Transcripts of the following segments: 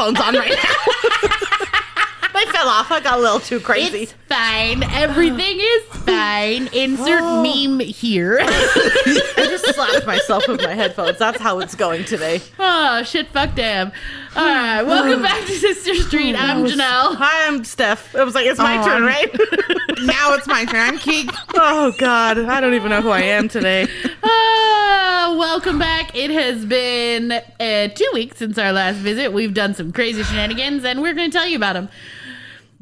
headphones on right now. They fell off. I got a little too crazy. It's fine. Everything is fine. Insert meme here. I just slapped myself with my headphones. That's how it's going today. Oh, shit, fuck, damn. All right, welcome back to Sister Street. I'm Janelle. Hi, I'm Steph. It was like, it's my turn, right? Now it's my turn. I'm Keke. Oh, God. I don't even know who I am today. Welcome back. It has been 2 weeks since our last visit. We've done some crazy shenanigans, and we're going to tell you about them.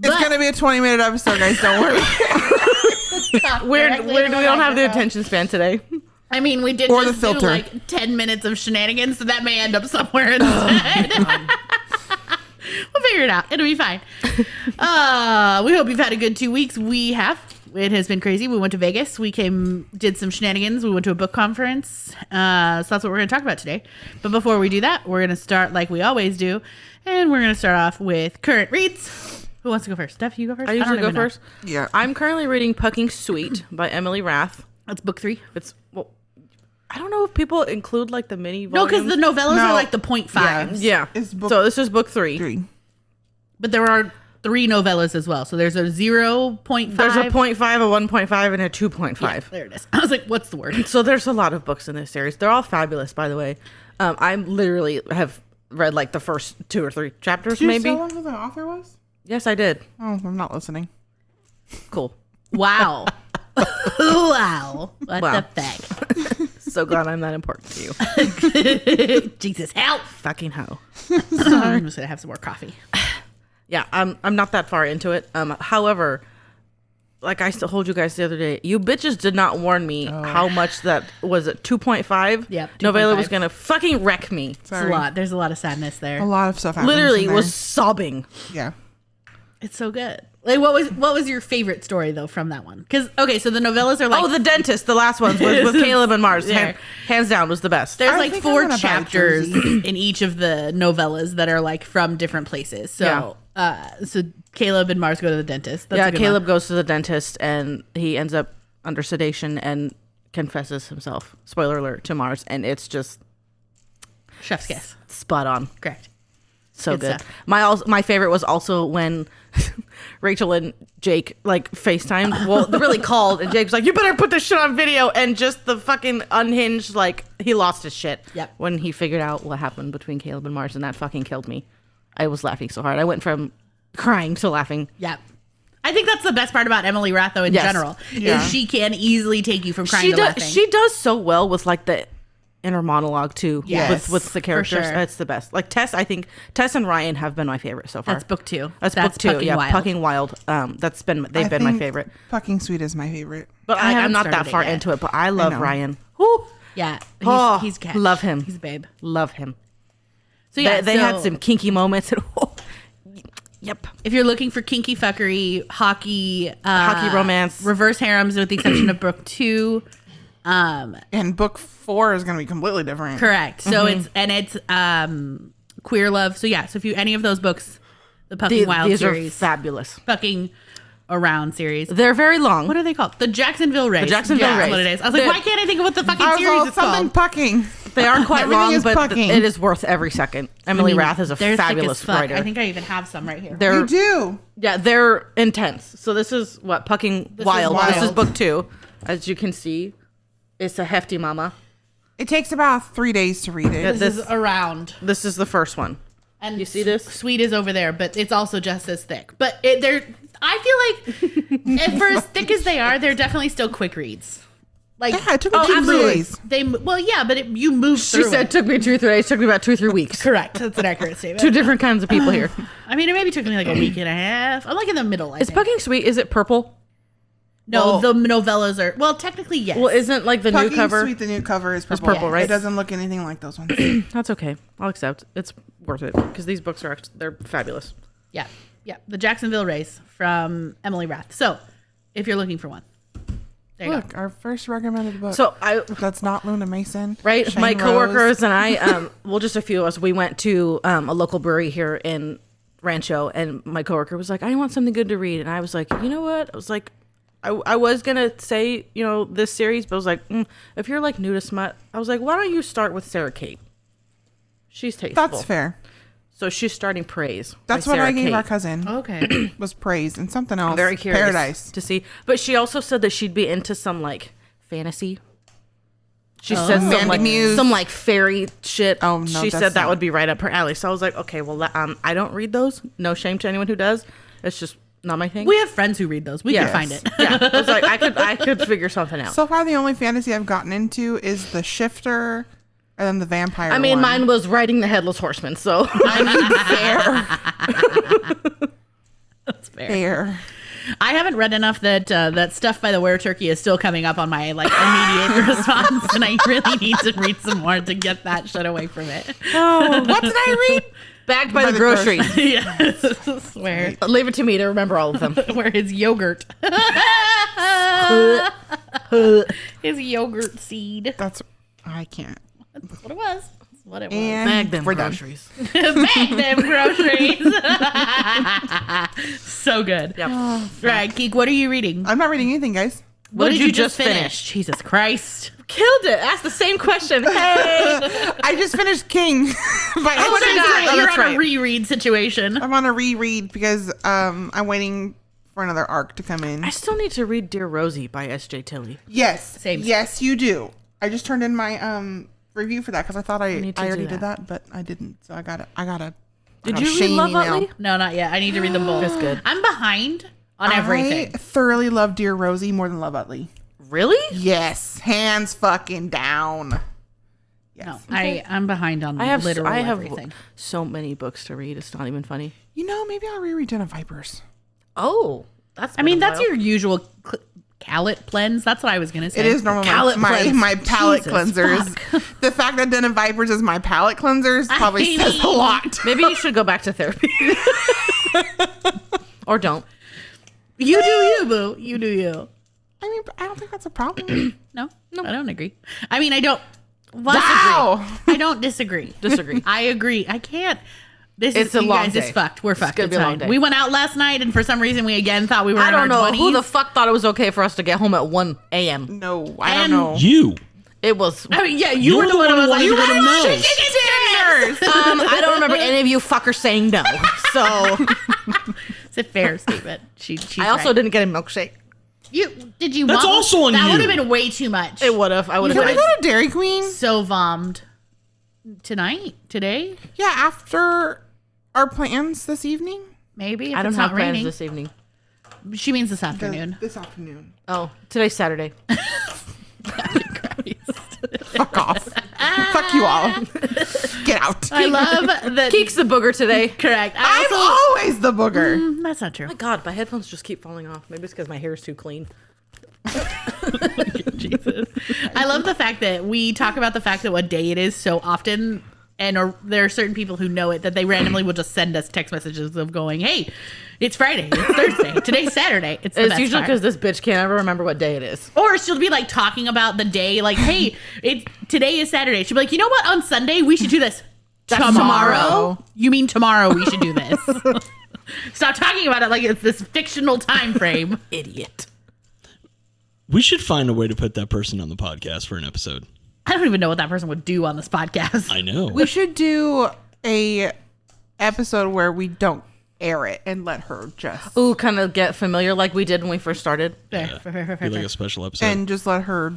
It's going to be a 20-minute episode, guys. Don't worry. We don't have the attention span today. I mean, we did or just the filter. do like 10 minutes of shenanigans, so that may end up somewhere instead. We'll figure it out. It'll be fine. We hope you've had a good 2 weeks. We have. It has been crazy. We went to Vegas. We did some shenanigans. We went to a book conference. So that's what we're going to talk about today. But before we do that, we're going to start like we always do. And we're going to start off with current reads. Who wants to go first? Steph, you go first? I usually go first. Yeah. I'm currently reading Pucking Sweet by Emily Rath. That's book 3. I don't know if people include like the mini No, volumes. because the novellas are like the 0.5s. Yeah. So this is book 3. But there are 3 novellas as well. So there's a 0.5. There's a 0.5, a 1.5, and a 2.5. Yeah, there it is. I was like, what's the word? So there's a lot of books in this series. They're all fabulous, by the way. I literally have read like the first 2 or 3 chapters, maybe. Did you tell them who the author was? Yes, I did. Oh, I'm not listening. Cool. Wow. Wow. What Wow. the fuck? So glad I'm that important to you. Jesus, help. Fucking hell. I'm just going to have some more coffee. Yeah, I'm not that far into it. However, like I told you guys the other day, you bitches did not warn me how much that was it 2.5. Yep, Novella 2.5. was gonna fucking wreck me. It's a lot. There's a lot of sadness there. A lot of stuff happens Literally in there. was sobbing. Yeah. It's so good. Like, what was your favorite story though from that one? Because so the novellas are like Oh, the dentist, the last ones with Caleb and Mars. Yeah. Hands down was the best. there's I like think 4 I'm gonna buy chapters Jersey. in each of the novellas that are like from different places. So so Caleb and Mars go to the dentist. That's a good Caleb one. goes to the dentist and he ends up under sedation and confesses himself. Spoiler alert to Mars, and it's just Chef's kiss. spot on. Correct. So Good good. stuff. My favorite was also when Rachel and Jake like FaceTimed. Well, they really called, and Jake's like, "You better put this shit on video." And just the fucking unhinged, like he lost his shit. Yep. When he figured out what happened between Caleb and Mars, and that fucking killed me. I was laughing so hard. I went from crying to laughing. Yeah. I think that's the best part about Emily Rath, though, in Yes. general, Yeah. is she can easily take you from crying to laughing. She does so well with like the inner monologue too. Yes, with the characters. sure. It's the best. Like Tess, I think Tess and Ryan have been my favorite so far. That's book 2. That's book 2. Pucking Yeah, Wild. Pucking Wild. They've been my think favorite. Pucking Sweet is my favorite. But I haven't I'm not that started it far yet. into it. But I love know. Ryan. Woo. Yeah. He's catch. Love him. He's a babe. Love him. So yeah, They had some kinky moments. Yep. If you're looking for kinky fuckery, hockey romance. reverse harems, with the exception of book 2. And book 4 is going to be completely different. Correct. So it's queer love. So yeah. So if you any of those books, the Pucking Wild These are series, fabulous. Pucking Around series. They're very long. What are they called? The Jacksonville Race. The Jacksonville That's Race. what it is. I was like, why can't I think of what the fucking I was series all, is something called? pucking. They are quite Everything long, is but pucking. it is worth every second. Emily Rath is a They're fabulous thick as fuck. writer. I think I even have some right here. They're You do. Yeah, they're intense. So this is what Pucking Wild. Wild. This is book 2. As you can see, it's a hefty mama. It takes about 3 days to read it. This is Around. This is the first one. And You see this? Sweet is over there, but it's also just as thick. But I feel like, for as thick as they are, they're definitely still quick reads. Like, Yeah, it took me 2 days. You move She through said it. took me 2 or 3 days. Took me about 2 or 3 weeks. Correct. That's an accurate statement. 2 different kinds of people here. I mean, it maybe took me like a week and a half. I'm like in the middle. I Is think. Pucking Sweet? Is it purple? No, Well- the novellas are. Well, technically, yes. Well, isn't like the Pucking new cover? Sweet, the new cover is purple. purple, right? It doesn't look anything like those ones. That's okay. I'll accept. It's worth it because these books are they're fabulous. Yeah. The Jacksonville Race from Emily Rath. So, if you're looking for one, there you Look, our first recommended book. So That's not Luna Mason. right, Shain my Rose. coworkers and I, well, just a few of us, we went to a local brewery here in Rancho, and my coworker was like, "I want something good to read," and I was like, "You know what?" I was like, I was gonna say, this series, but I was like, if you're like new to smut, I was like, why don't you start with Sarah Cate? She's tasteful. That's fair. So she's starting Praise. That's by what Sarah I gave Kate. our cousin. Okay. Was Praise and something else. I'm very curious Paradise. to see. But she also said that she'd be into some like fantasy. She said some like fairy shit. Oh, no, she that's said that not- would be right up her alley. So I was like, okay, well, I don't read those. No shame to anyone who does. It's just not my thing. We have friends who read those. We can find it. Yeah, I was like, I could figure something out. So far, the only fantasy I've gotten into is the Shifter and then the vampire. I mean, one. mine was riding the Headless Horseman. So That's fair. Fair. I haven't read enough that that Stuff by the Were Turkey is still coming up on my like immediate response, and I really need to read some more to get that shit away from it. Oh, what did I read? bagged by the groceries. Yes, where Leave it to me to remember all of them. where his yogurt, his yogurt seed. I can't. That's what it was. That's what it was. And Bag them we're done. groceries. Bag them groceries. So good. Yep. Right, Keke, what are you reading? I'm not reading anything, guys. What did you just finish? Jesus Christ. Killed it. Ask the same question. Hey. I just finished King. By Oh, H.G. that's right. Oh, You're that's on right. a reread situation. I'm on a reread because I'm waiting for another arc to come in. I still need to read Dear Rosie by S.J. Tilley. Yes. Same. Yes, you do. I just turned in my review for that because I thought I need to already do did that, but I didn't. So I got a Did you read Love Utley? No, not yet. I need to read them both. That's good. I'm behind on everything. I thoroughly love Dear Rosie more than Love Utley. Really? Yes, hands fucking down. Yes. No, I'm behind on I have literally everything. so many books to read. It's not even funny. You know, maybe I'll reread Den of Vipers. Oh, that's. I mean, that's your usual palate cleanse. That's what I was gonna say. It is normal. Palate cleanse. My palate Jesus, cleansers. The fact that Den of Vipers is my palate cleansers probably says a lot. Maybe you should go back to therapy, or don't. You do you, boo. You do you. I mean, I don't think that's a problem. No, I don't agree. I mean, I don't. Wow. I don't disagree. Disagree. I agree. I can't. This It's is a you long guys. day. It's fucked. We're fucked. gonna It's be a long fine. day. We went out last night, and for some reason, we again thought we were. I in don't our know 20s. who the fuck thought it was okay for us to get home at 1 a.m. No, I don't And- know. You. It was. I mean, yeah, you were the one who was like, you "You were the want most." chicken dinners." I don't remember any of you fuckers saying no. So It's a fair statement. She's I also right. didn't get a milkshake. Did you? That's vom? also on That you. would have been way too much. It would have. I would Can we have. go to Dairy Queen? So vommed. Today, Yeah, after our plans this evening. maybe. If I don't it's have not plans raining. this evening. She means this afternoon. This afternoon. Oh, today's Saturday. Fuck off. Fuck you all. Get out. I love that. Keke's the booger today. Correct. I'm always the booger. That's not true. Oh my God, my headphones just keep falling off. Maybe it's because my hair is too clean. Jesus. I love the fact that we talk about the fact that what day it is so often, and there are certain people who know it that they randomly will just send us text messages of going, "Hey, it's Friday, it's Thursday, today's Saturday." It's Usually because this bitch can't ever remember what day it is. or she'll be like talking about the day, like, "Hey, today is Saturday." She'll be like, "You know what? On Sunday we should do this." tomorrow. You mean tomorrow we should do this? Stop talking about it like it's this fictional time frame. Idiot. We should find a way to put that person on the podcast for an episode. I don't even know what that person would do on this podcast. I know. We should do a episode where we don't air it and let her just Ooh, kind of get familiar like we did when we first started. Fair. Be like a special episode. and just let her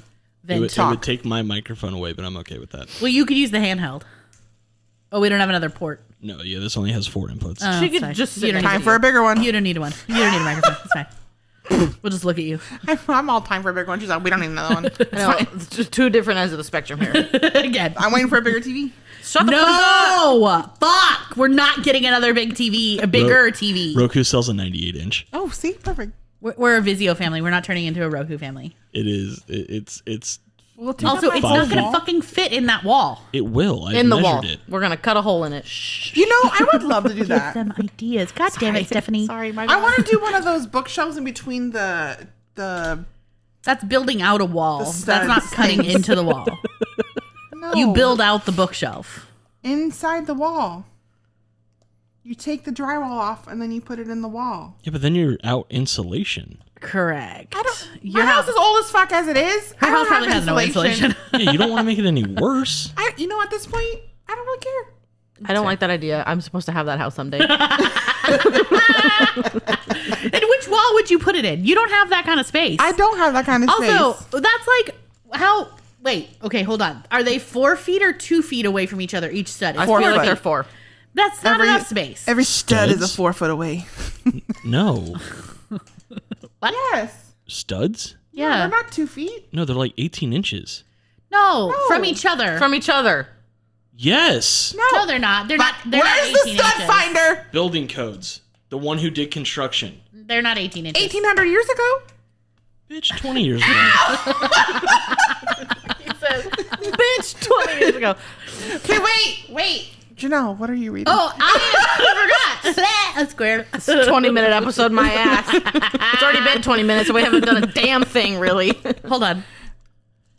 it would talk. take my microphone away, but I'm okay with that. Well, you could use the handheld. Oh, we don't have another port. No, yeah, this only has 4 inputs. Oh, She it's could fine. just You sit don't next Time to for a bigger one. You don't need one. You don't need a microphone. It's fine. We'll just look at you. I'm all time for a bigger one. She's like, we don't need another one. It's No, fine. it's just two different ends of the spectrum here. Again. I'm waiting for a bigger TV. Shut the fuck up. No! Fuck! We're not getting another big TV, a bigger TV. Roku sells a 98 inch. Oh, see? Perfect. We're a Vizio family. We're not turning into a Roku family. It is. It's. We'll take Also, up it's my not Five going to wall. fucking fit in that wall. It will. I In the measured wall. it. We're gonna cut a hole in it. You know, I would love to do that. Them ideas. God damn it, Stephanie. Sorry, my I want to do one of those bookshelves in between the That's building out a wall. The That's not studs. cutting into the wall. no, You build out the bookshelf. inside the wall. You take the drywall off and then you put it in the wall. Yeah, but then you're out insulation. Correct. My house is old as fuck as it is. Her I house don't probably have has no insulation. Yeah, you don't want to make it any worse. You know, at this point, I don't really care. I don't like that idea. I'm supposed to have that house someday. And which wall would you put it in? You don't have that kind of space. I don't have that kind of space. Also, that's like how. Wait, okay, hold on. Are they 4 feet or 2 feet away from each other? Each stud. I feel like they're 4. That's not enough space. Every stud is a Studs? 4 foot away. No. What? Yes. Studs? Yeah. They're not 2 feet. No, they're like 18 inches. No, from each other. From each other. Yes. No, they're not. They're not. They're Where's not the 18 stud inches. finder? Building codes. The one who did construction. They're not 18 inches. 1800 years ago? Bitch, 20 years ago. Bitch, 20 years ago. Okay, wait. Janelle, what are you reading? Oh, I forgot. A square. It's a 20-minute episode, my ass. It's already been 20 minutes, and we haven't done a damn thing, really. Hold on.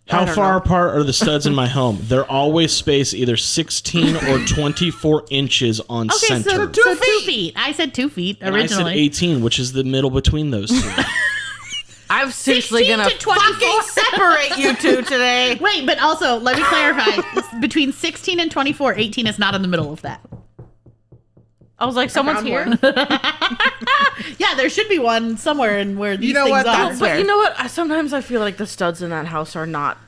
How far apart are the studs in my home? They're always spaced either 16 or 24 inches on Okay, center. so 2 feet. I said 2 feet And I said originally. 18, which is the middle between those two. I'm seriously 16 gonna to 24. fucking separate you two today. Wait, but also, let me clarify. Between 16 and 24, 18 is not in the middle of that. I was like, someone's found here. one. Yeah, there should be one somewhere in where these know things what? are. That's But fair. you know what? Sometimes I feel like the studs in that house are not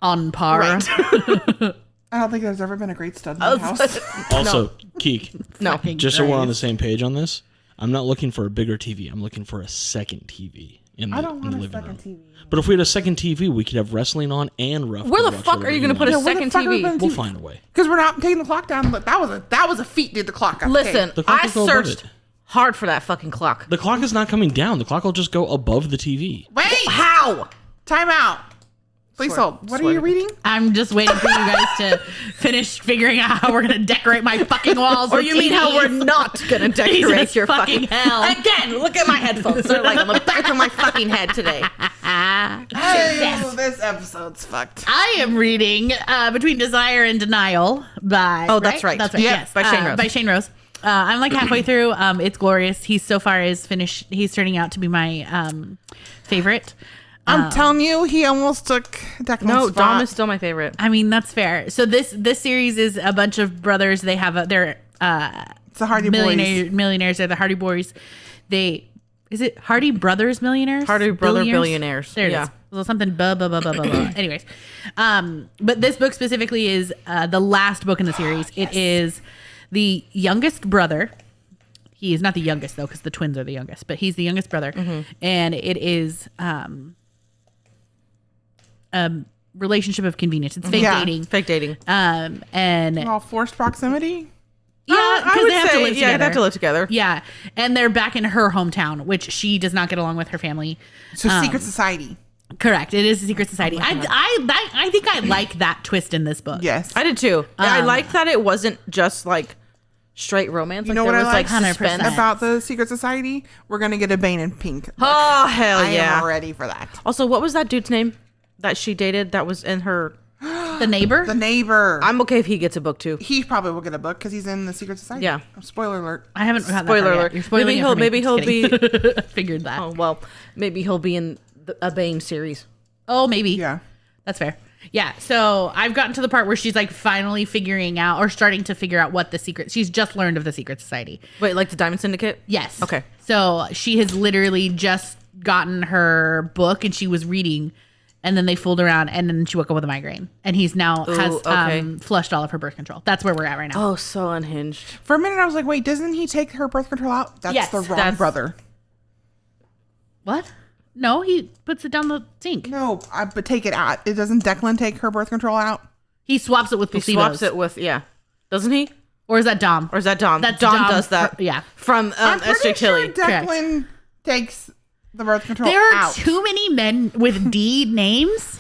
On par. right. I don't think there's ever been a great stud in the house. Also, Keke, No. Fucking just so we're on the Christ. same page on this, I'm not looking for a bigger TV. I'm looking for a second TV in the, I don't in want the a living second room. TV. But if we had a second TV, we could have wrestling on and rough. Where the fuck are you gonna put a Yeah, where the second fuck are we TV? gonna We'll find a way. Because we're not taking the clock down. Look, that was a feat, dude. The clock got Listen, The clock I will go above searched it. hard for that fucking clock. The clock is not coming down. The clock will just go above the TV. Wait, How? time out. Please hold. What are you reading? I'm just waiting for you guys to finish figuring out how we're going to decorate my fucking walls. Or with you mean how we're TVs. not gonna decorate Jesus your fucking hell. Again, look at my headphones. They're like on the back of my fucking head today. Oh, this episode's fucked. I am reading Between Desire and Denial by... Oh, that's right. That's right, Yep, yes. by Shain Rose. By Shain Rose. I'm like halfway through. It's glorious. He's so far is finished. He's turning out to be my favorite. I'm telling you, he almost took Declan's No, spot. Dom is still my favorite. I mean, that's fair. So this series is a bunch of brothers. They have they're It's the Hardy Boys. millionaires. They're the Hardy Boys. Is it Hardy Brothers Millionaires? Hardy Brother Billionaires. There it Yeah. is. Well, something blah blah blah blah blah blah. Anyways, but this book specifically is the last book in the series. It is the youngest brother. He is not the youngest though, because the twins are the youngest. But he's the youngest brother, and it is relationship of convenience. It's fake Yeah. dating. Fake dating. And All forced proximity. yeah, I because would they have say, to live yeah, together. they have to live together. Yeah, and they're back in her hometown, which she does not get along with her family. So secret society. Correct. It is a secret society. I think I like that twist in this book. Yes. I did too. I like that it wasn't just like straight romance. You Like, know what there I was like 100%. about the secret society? We're gonna get a Bane and Pink. Oh hell I yeah! am ready for that. Also, what was that dude's name that she dated? That was in her. The neighbor. The neighbor. I'm okay if he gets a book too. He probably will get a book because he's in the secret society. Yeah. Spoiler alert. I haven't gotten that Spoiler far yet. alert. You're spoiling Maybe it for me. maybe he'll Just be. kidding. Figured that. Oh well, maybe he'll be in a Bane series. Oh, maybe. Yeah. That's fair. Yeah. So I've gotten to the part where she's like finally figuring out or starting to figure out what the secret. She's just learned of the secret society. Wait, like the Diamond Syndicate? Yes. Okay. So she has literally just gotten her book and she was reading, and then they fooled around, and then she woke up with a migraine, and he's now has okay. flushed all of her birth control. That's where we're at right now. Oh, so unhinged. For a minute, I was like, wait, doesn't he take her birth control out? That's Yes, the wrong that's- brother. What? No, he puts it down the sink. No, but take it out. It doesn't Declan take her birth control out? He swaps it with He placebos. swaps it with doesn't he? Or is that Dom? Or is that Dom? That's Dom Dom does that. yeah. From I'm pretty SJ sure Tilly. Declan takes the birth control There are out. too many men with D names.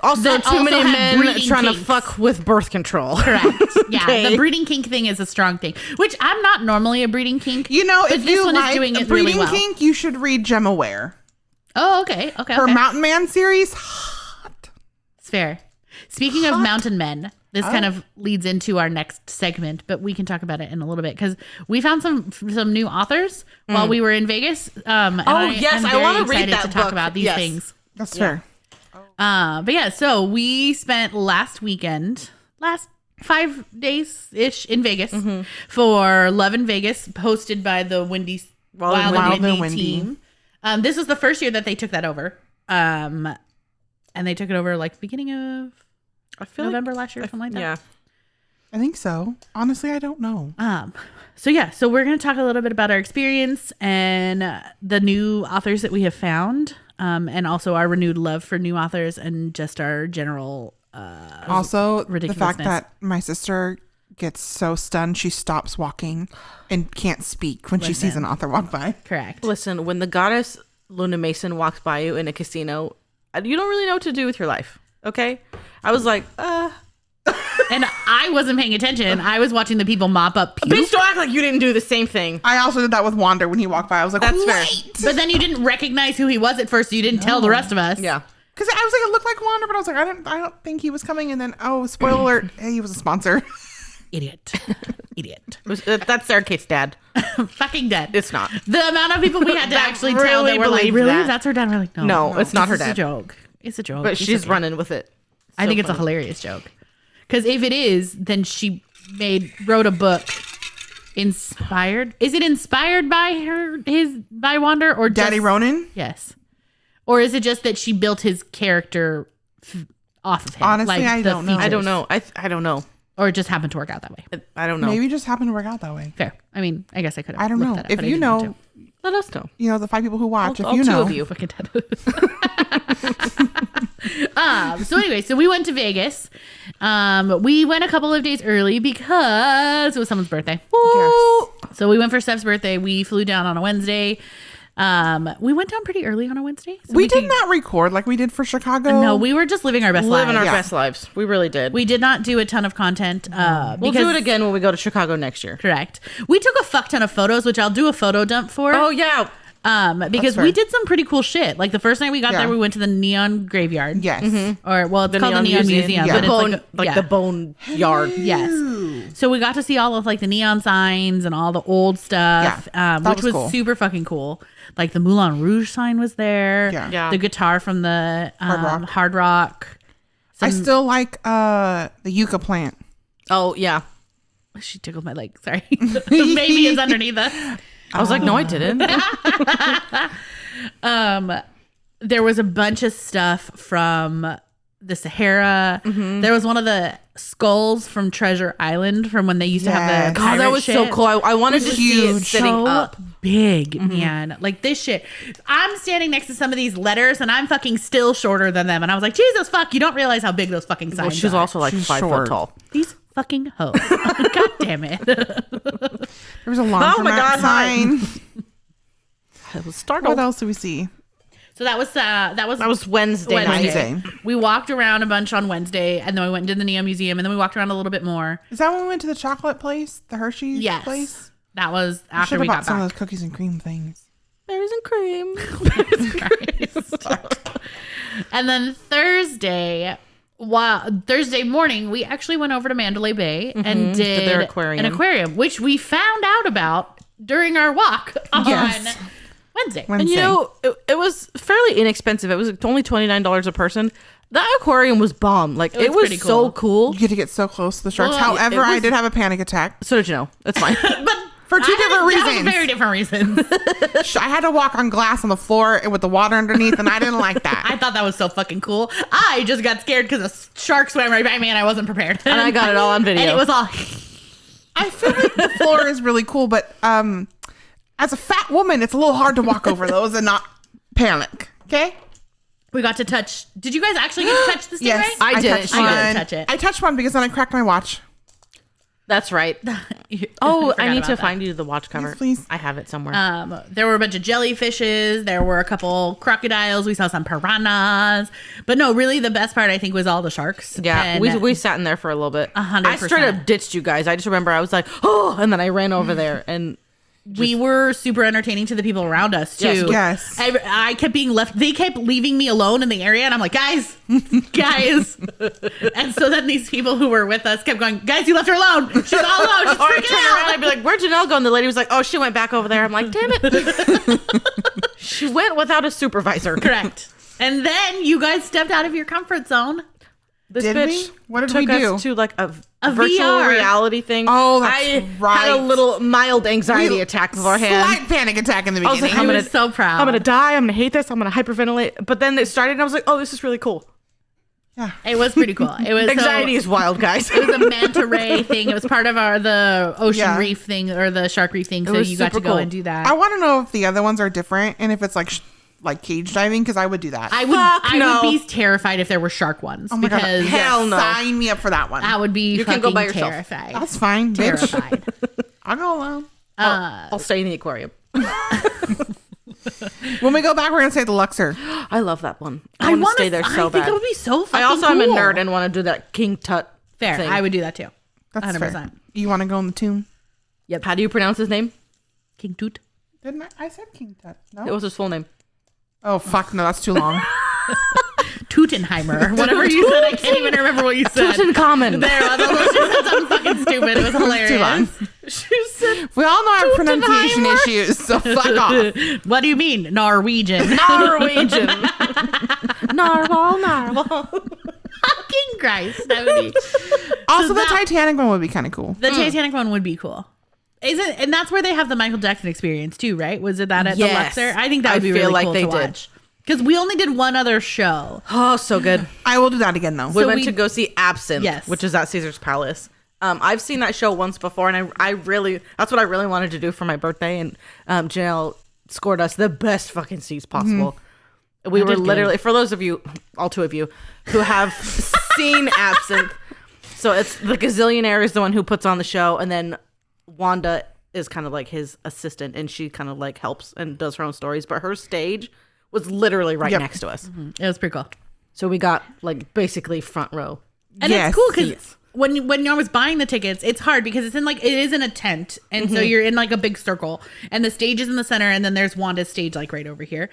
Also, that too also many have men breeding trying kinks. to fuck with birth control. Correct. Yeah, Okay. the breeding kink thing is a strong thing, which I'm not normally a breeding kink. You know, but if this you one like is doing a it really breeding well. kink, you should read Gemma Ware. Oh, okay. Okay. Her okay. Mountain Man series, hot. It's fair. Speaking of mountain men, this kind of leads into our next segment, but we can talk about it in a little bit because we found some new authors while we were in Vegas. And yes, I'm I very wanna read excited that to talk book. about these Yes. things. That's fair. But yeah, so we spent last 5 days ish in Vegas for Love in Vegas, hosted by the Wild and Windy team. This was the first year that they took that over. And they took it over like beginning of November last year, something like that. Yeah. I think so. Honestly, I don't know. So we're going to talk a little bit about our experience and the new authors that we have found, and also our renewed love for new authors and just our general also the fact ridiculousness. that my sister gets so stunned she stops walking and can't speak when she sees an author walk by. Correct. Listen, when the goddess Luna Mason walks by you in a casino, you don't really know what to do with your life. Okay? I was like, And I wasn't paying attention. I was watching the people mop up puke. bitch, don't act like you didn't do the same thing. I also did that with Wander when he walked by. I was like, That's fair. wait. But then you didn't recognize who he was at first. So you didn't tell the rest of us. Yeah. Because I was like, it looked like Wander, but I was like, I don't think he was coming. And then, spoiler alert, hey, he was a sponsor. Idiot. That's Sarah Kate's dad. Fucking dead. It's not. The amount of people we had to That actually tell that really were like, believed really? that. That's her dad? We're like, No, it's not her It's a dad. joke. It's a joke. But It's she's okay. running with it. I think it's a hilarious joke. Because if it is, then she wrote a book inspired. Is it inspired by by Wander or Daddy just, Ronan? Yes. Or is it just that she built his character off of him? Honestly, I the don't know. I don't know. I don't know. Or it just happened to work out that way. I don't know. Maybe it just happened to work out that way. Fair. I mean, I guess I could have. I don't know. That up, If but I you didn't know, want Let us know. the 5 people who watch, All if you two know. of you. to. Fucking so anyway, so we went to Vegas. We went a couple of days early because it was someone's birthday. Yes. So we went for Steph's birthday. We flew down on a Wednesday. We went down pretty early on a Wednesday. So We did not record like we did for Chicago. No, we were just living our best Living our lives. best lives. We really did. We did not do a ton of content. We'll do it again when we go to Chicago next year. Correct. We took a fuck ton of photos, which I'll do a photo dump for. Oh, yeah. Because fair. we did some pretty cool shit. Like the first night we got Yeah. there, we went to the Neon Graveyard. Yes. Or well, it's called the Neon Museum. Yeah. But it's Bone, like, the bone yard. Yes. So we got to see all of like the neon signs and all the old stuff, Yeah, that which was was cool. super fucking cool. Like the Moulin Rouge sign was there. Yeah. Yeah. The guitar from the Hard Rock. I still like the yucca plant. Oh, yeah. She tickled my leg. Sorry. The baby is underneath us. I was like, no, I didn't. There was a bunch of stuff from the Sahara. There was one of the skulls from Treasure Island from when they used to have Yes. the God, that pirate was so shit. cool. I wanted to see it huge. sitting So up. big, man. Like this shit. I'm standing next to some of these letters and I'm fucking still shorter than them. And I was like, Jesus fuck, you don't realize how big those fucking signs Well, she's are. also like She's 5 short. foot tall. These fucking hoes. God damn it. There was a long Oh my God, sign. I was startled. What else do we see? So that was That was Wednesday night. Wednesday. We walked around a bunch on Wednesday and then we went into the Neon Museum and then we walked around a little bit more. Is that when we went to the chocolate place, the Hershey's Yes. place? That was I after should we have got bought some of back. those cookies and cream things. Berries and cream. And then Thursday morning, we actually went over to Mandalay Bay and did their aquarium. an aquarium, which we found out about during our walk on Yes. Wednesday. And you know, it was fairly inexpensive. It was only $29 a person. That aquarium was bomb. Like it was pretty so cool. You get to get so close to the sharks. Well, However, it was- I did have a panic attack. So did you know? That's fine. But For two different That was reasons. very different reasons. I had to walk on glass on the floor with the water underneath, and I didn't like that. I thought that was so fucking cool. I just got scared because a shark swam right by me and I wasn't prepared. And I got it all on video. And it was all. I feel like the floor is really cool, but as a fat woman, it's a little hard to walk over those and not panic. Okay? We got to touch. Did you guys actually get to touch the stingray? Yes, I did. touched She did one. touch it. I touched one because then I cracked my watch. That's right. Oh, I need to find you the watch cover. Yes, please. I have it somewhere. There were a bunch of jellyfishes. There were a couple crocodiles. We saw some piranhas. But no, really, the best part I think was all the sharks. yeah, And we sat in there for a little bit. 100%. I straight up ditched you guys. I just remember I was like, oh, and then I ran over there and we were super entertaining to the people around us too. Yes. I kept being left. They kept leaving me alone in the area, and I'm like, guys. And so then these people who were with us kept going, guys, you left her alone. She's all alone. She's or I freaking turn out. around, I'd be like, where'd Janelle go? And the lady was like, oh, she went back over there. I'm like, damn it. She went without a supervisor. Correct. And then you guys stepped out of your comfort zone This Did bitch we? What did took we do? us to like a A virtual VR. reality thing. Oh, that's I right. had a little mild anxiety attack beforehand. Slight panic attack in the I was beginning. like, I was so proud. I'm gonna die. I'm gonna hate this. I'm gonna hyperventilate. But then it started, and I was like, oh, this is really cool. yeah. It was pretty cool. It was Anxiety is wild, guys. It was a manta ray thing. It was part of the ocean Yeah. reef thing or the shark reef thing. So was you got to super go cool. and do that. I want to know if the other ones are different and if it's like cage diving because I would do that. I would. Fuck I no. would be terrified if there were shark ones oh my God. because Hell no. Sign me up for that one. I would be You can fucking go by yourself. terrified. That's fine, bitch. Terrified. I'll go alone. I'll stay in the aquarium. When we go back, we're gonna say the Luxor. I love that one. I want to wanna stay there so I think bad. it would be so fucking I also cool. am a nerd and want to do that King Tut Fair. thing. I would do that too. That's 100%. fair. You want to go in the tomb? How do you pronounce his name? King Tut. Didn't I said King Tut? No. It was his full name. Oh fuck no, that's too long. Tutenheimer. Whatever you said, I can't even remember what you said. Tutankhamun. There, she said something fucking stupid. It was Too long. hilarious. She said We all know I have pronunciation issues, so fuck off. What do you mean, Norwegian? Norwegian. Narwhal. Fucking Christ. That would be. Also, the that- Titanic one would be kind of cool. The Titanic one would be cool. Isn't and that's where they have the Michael Jackson experience too, right? Was it that at Yes. the Luxor? I think that would I be feel really like cool they to did. watch. Because we only did one other show. Oh, so good. I will do that again though. We So went we- to go see Absinthe, Yes. which is at Caesar's Palace. I've seen that show once before, and I really, that's what I really wanted to do for my birthday. And Janelle scored us the best fucking seats possible. We were did good. literally, for those of you, all two of you, who have seen Absinthe, so it's the gazillionaire is the one who puts on the show, and then Wanda is kind of like his assistant, and she kind of like helps and does her own stories, but her stage was literally right Yep. next to us. It was pretty cool. So we got like basically front row. And Yes. it's cool because Yes. when I was buying the tickets, it's hard because it is in a tent, and so you're in like a big circle, and the stage is in the center, and then there's Wanda's stage like right over here,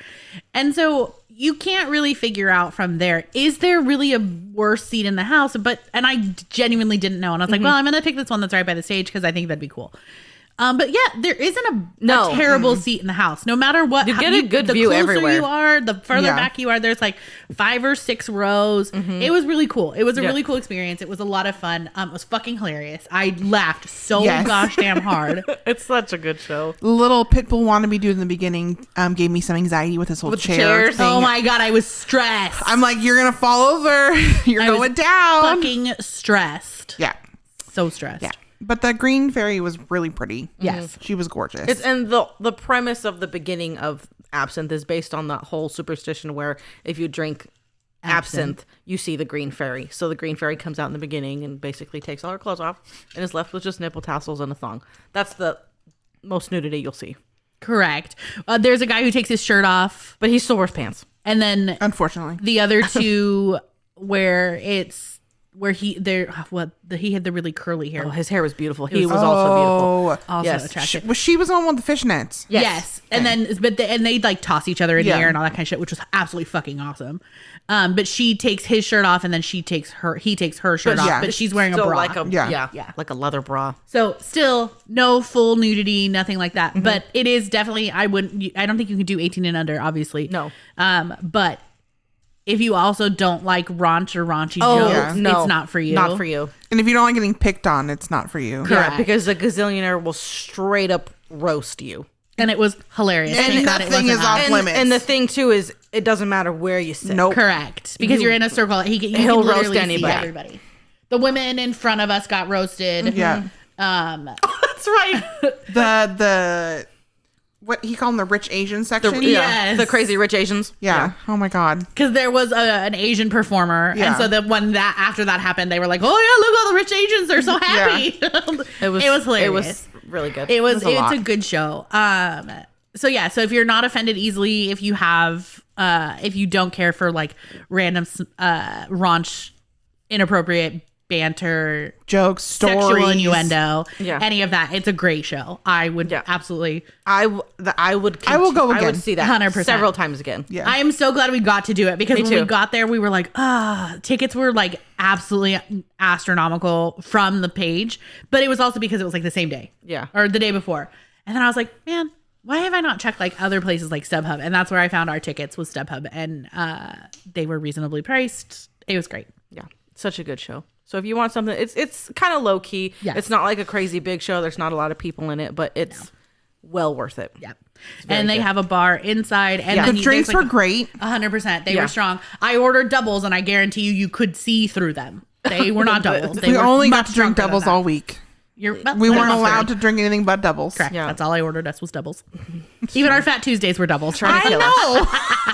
and so you can't really figure out from there, is there really a worse seat in the house? And I genuinely didn't know, and I was like, well, I'm gonna pick this one that's right by the stage because I think that'd be cool. But yeah, there isn't a terrible seat in the house. No matter what, You get a good view the closer everywhere. you are, the further Yeah. back you are. There's like 5 or 6 rows. It was really cool. It was a really cool experience. It was a lot of fun. It was fucking hilarious. I laughed so Yes. gosh damn hard. It's such a good show. The little pitbull wannabe dude in the beginning gave me some anxiety with his whole With the chair chairs? thing. Oh my god, I was stressed. I'm like, you're gonna fall over. You're I was going down. fucking stressed. Yeah, So stressed. yeah. But the green fairy was really pretty. Yes. She was gorgeous. It's and the premise of the beginning of Absinthe is based on that whole superstition where if you drink absinthe, you see the green fairy. So the green fairy comes out in the beginning and basically takes all her clothes off and is left with just nipple tassels and a thong. That's the most nudity you'll see. Correct. There's a guy who takes his shirt off, But he still wears pants. and then Unfortunately. the other two where he had the really curly hair. Oh, his hair was beautiful. He was also beautiful. Also yes. attractive. She was the one with the fishnets. Yes. And then they like toss each other in Yeah. the air and all that kind of shit, which was absolutely fucking awesome. But she takes his shirt off and then he takes her shirt off, yeah. but she's wearing a Still bra. like a Yeah. like a leather bra. So still no full nudity, nothing like that. But it is definitely I don't think you can do 18 and under, obviously. No. But if you also don't like raunch or raunchy Oh, jokes, no. it's not for you. Not for you. And if you don't like getting picked on, it's not for you. Correct. Correct. Because the gazillionaire will straight up roast you. And it was hilarious. And Thank God it nothing wasn't is us. off limits. And the thing too is it doesn't matter where you sit. Nope. Correct. Because you're in a circle. You He'll can roast literally anybody. see everybody. The women in front of us got roasted. Yeah. That's right. The what he called them, the rich Asian section. Yes. The crazy rich Asians. Yeah. Oh my God. Because there was an Asian performer, Yeah. and so that when after that happened, they were like, "Oh yeah, look, all the rich Asians are so happy." It was hilarious. It was really good. It's lot. a good show. So yeah, so if you're not offended easily, if you don't care for like random raunch, inappropriate banter, Jokes, stories. sexual innuendo, Yeah. any of that, it's a great show. I would absolutely. I will go I I would again. see that 100%. several times again. Yeah. I am so glad we got to do it because Me when too. we got there, we were like, tickets were like absolutely astronomical from the page, but it was also because it was like the same day, Yeah. or the day before. And then I was like, man, why have I not checked like other places like StubHub? And that's where I found our tickets was StubHub, and they were reasonably priced. It was great. Yeah. Such a good show. So if you want something, it's kind of low key. Yes. It's not like a crazy big show. There's not a lot of people in it, but it's well worth it. Yep. And they have a bar inside. And The drinks were great. 100%. They were strong. I ordered doubles, and I guarantee you could see through them. They were not doubles. They We were only got much to drink stronger than doubles that. all week. We We weren't allowed to drink anything but doubles. Correct. Yeah. That's all I ordered. Us was doubles. Even our Fat Tuesdays were doubles. Trying to I kill us. know.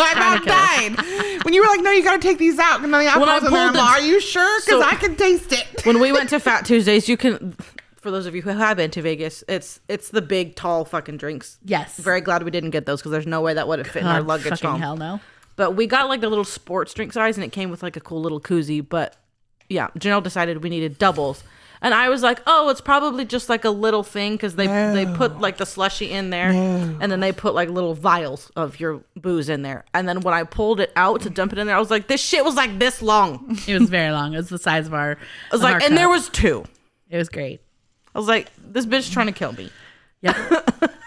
I about died. When you were like, no, you got to take these out. And then I When I paused in there. pulled I'm like, it- are you sure? Because So- I can taste it. When we went to Fat Tuesdays, you can, for those of you who have been to Vegas, it's the big, tall fucking drinks. Yes. Very glad we didn't get those because there's no way that would have fit in our God, luggage fucking home. hell no. But we got like the little sports drink size, and it came with like a cool little koozie. But yeah, Janelle decided we needed doubles. And I was like, oh, it's probably just like a little thing because they put like the slushy in there, and then they put like little vials of your booze in there. And then when I pulled it out to dump it in there, I was like, this shit was like this long. It was very long. It was the size of our. I was like, and there was 2. It was great. I was like, this bitch trying to kill me. Yeah.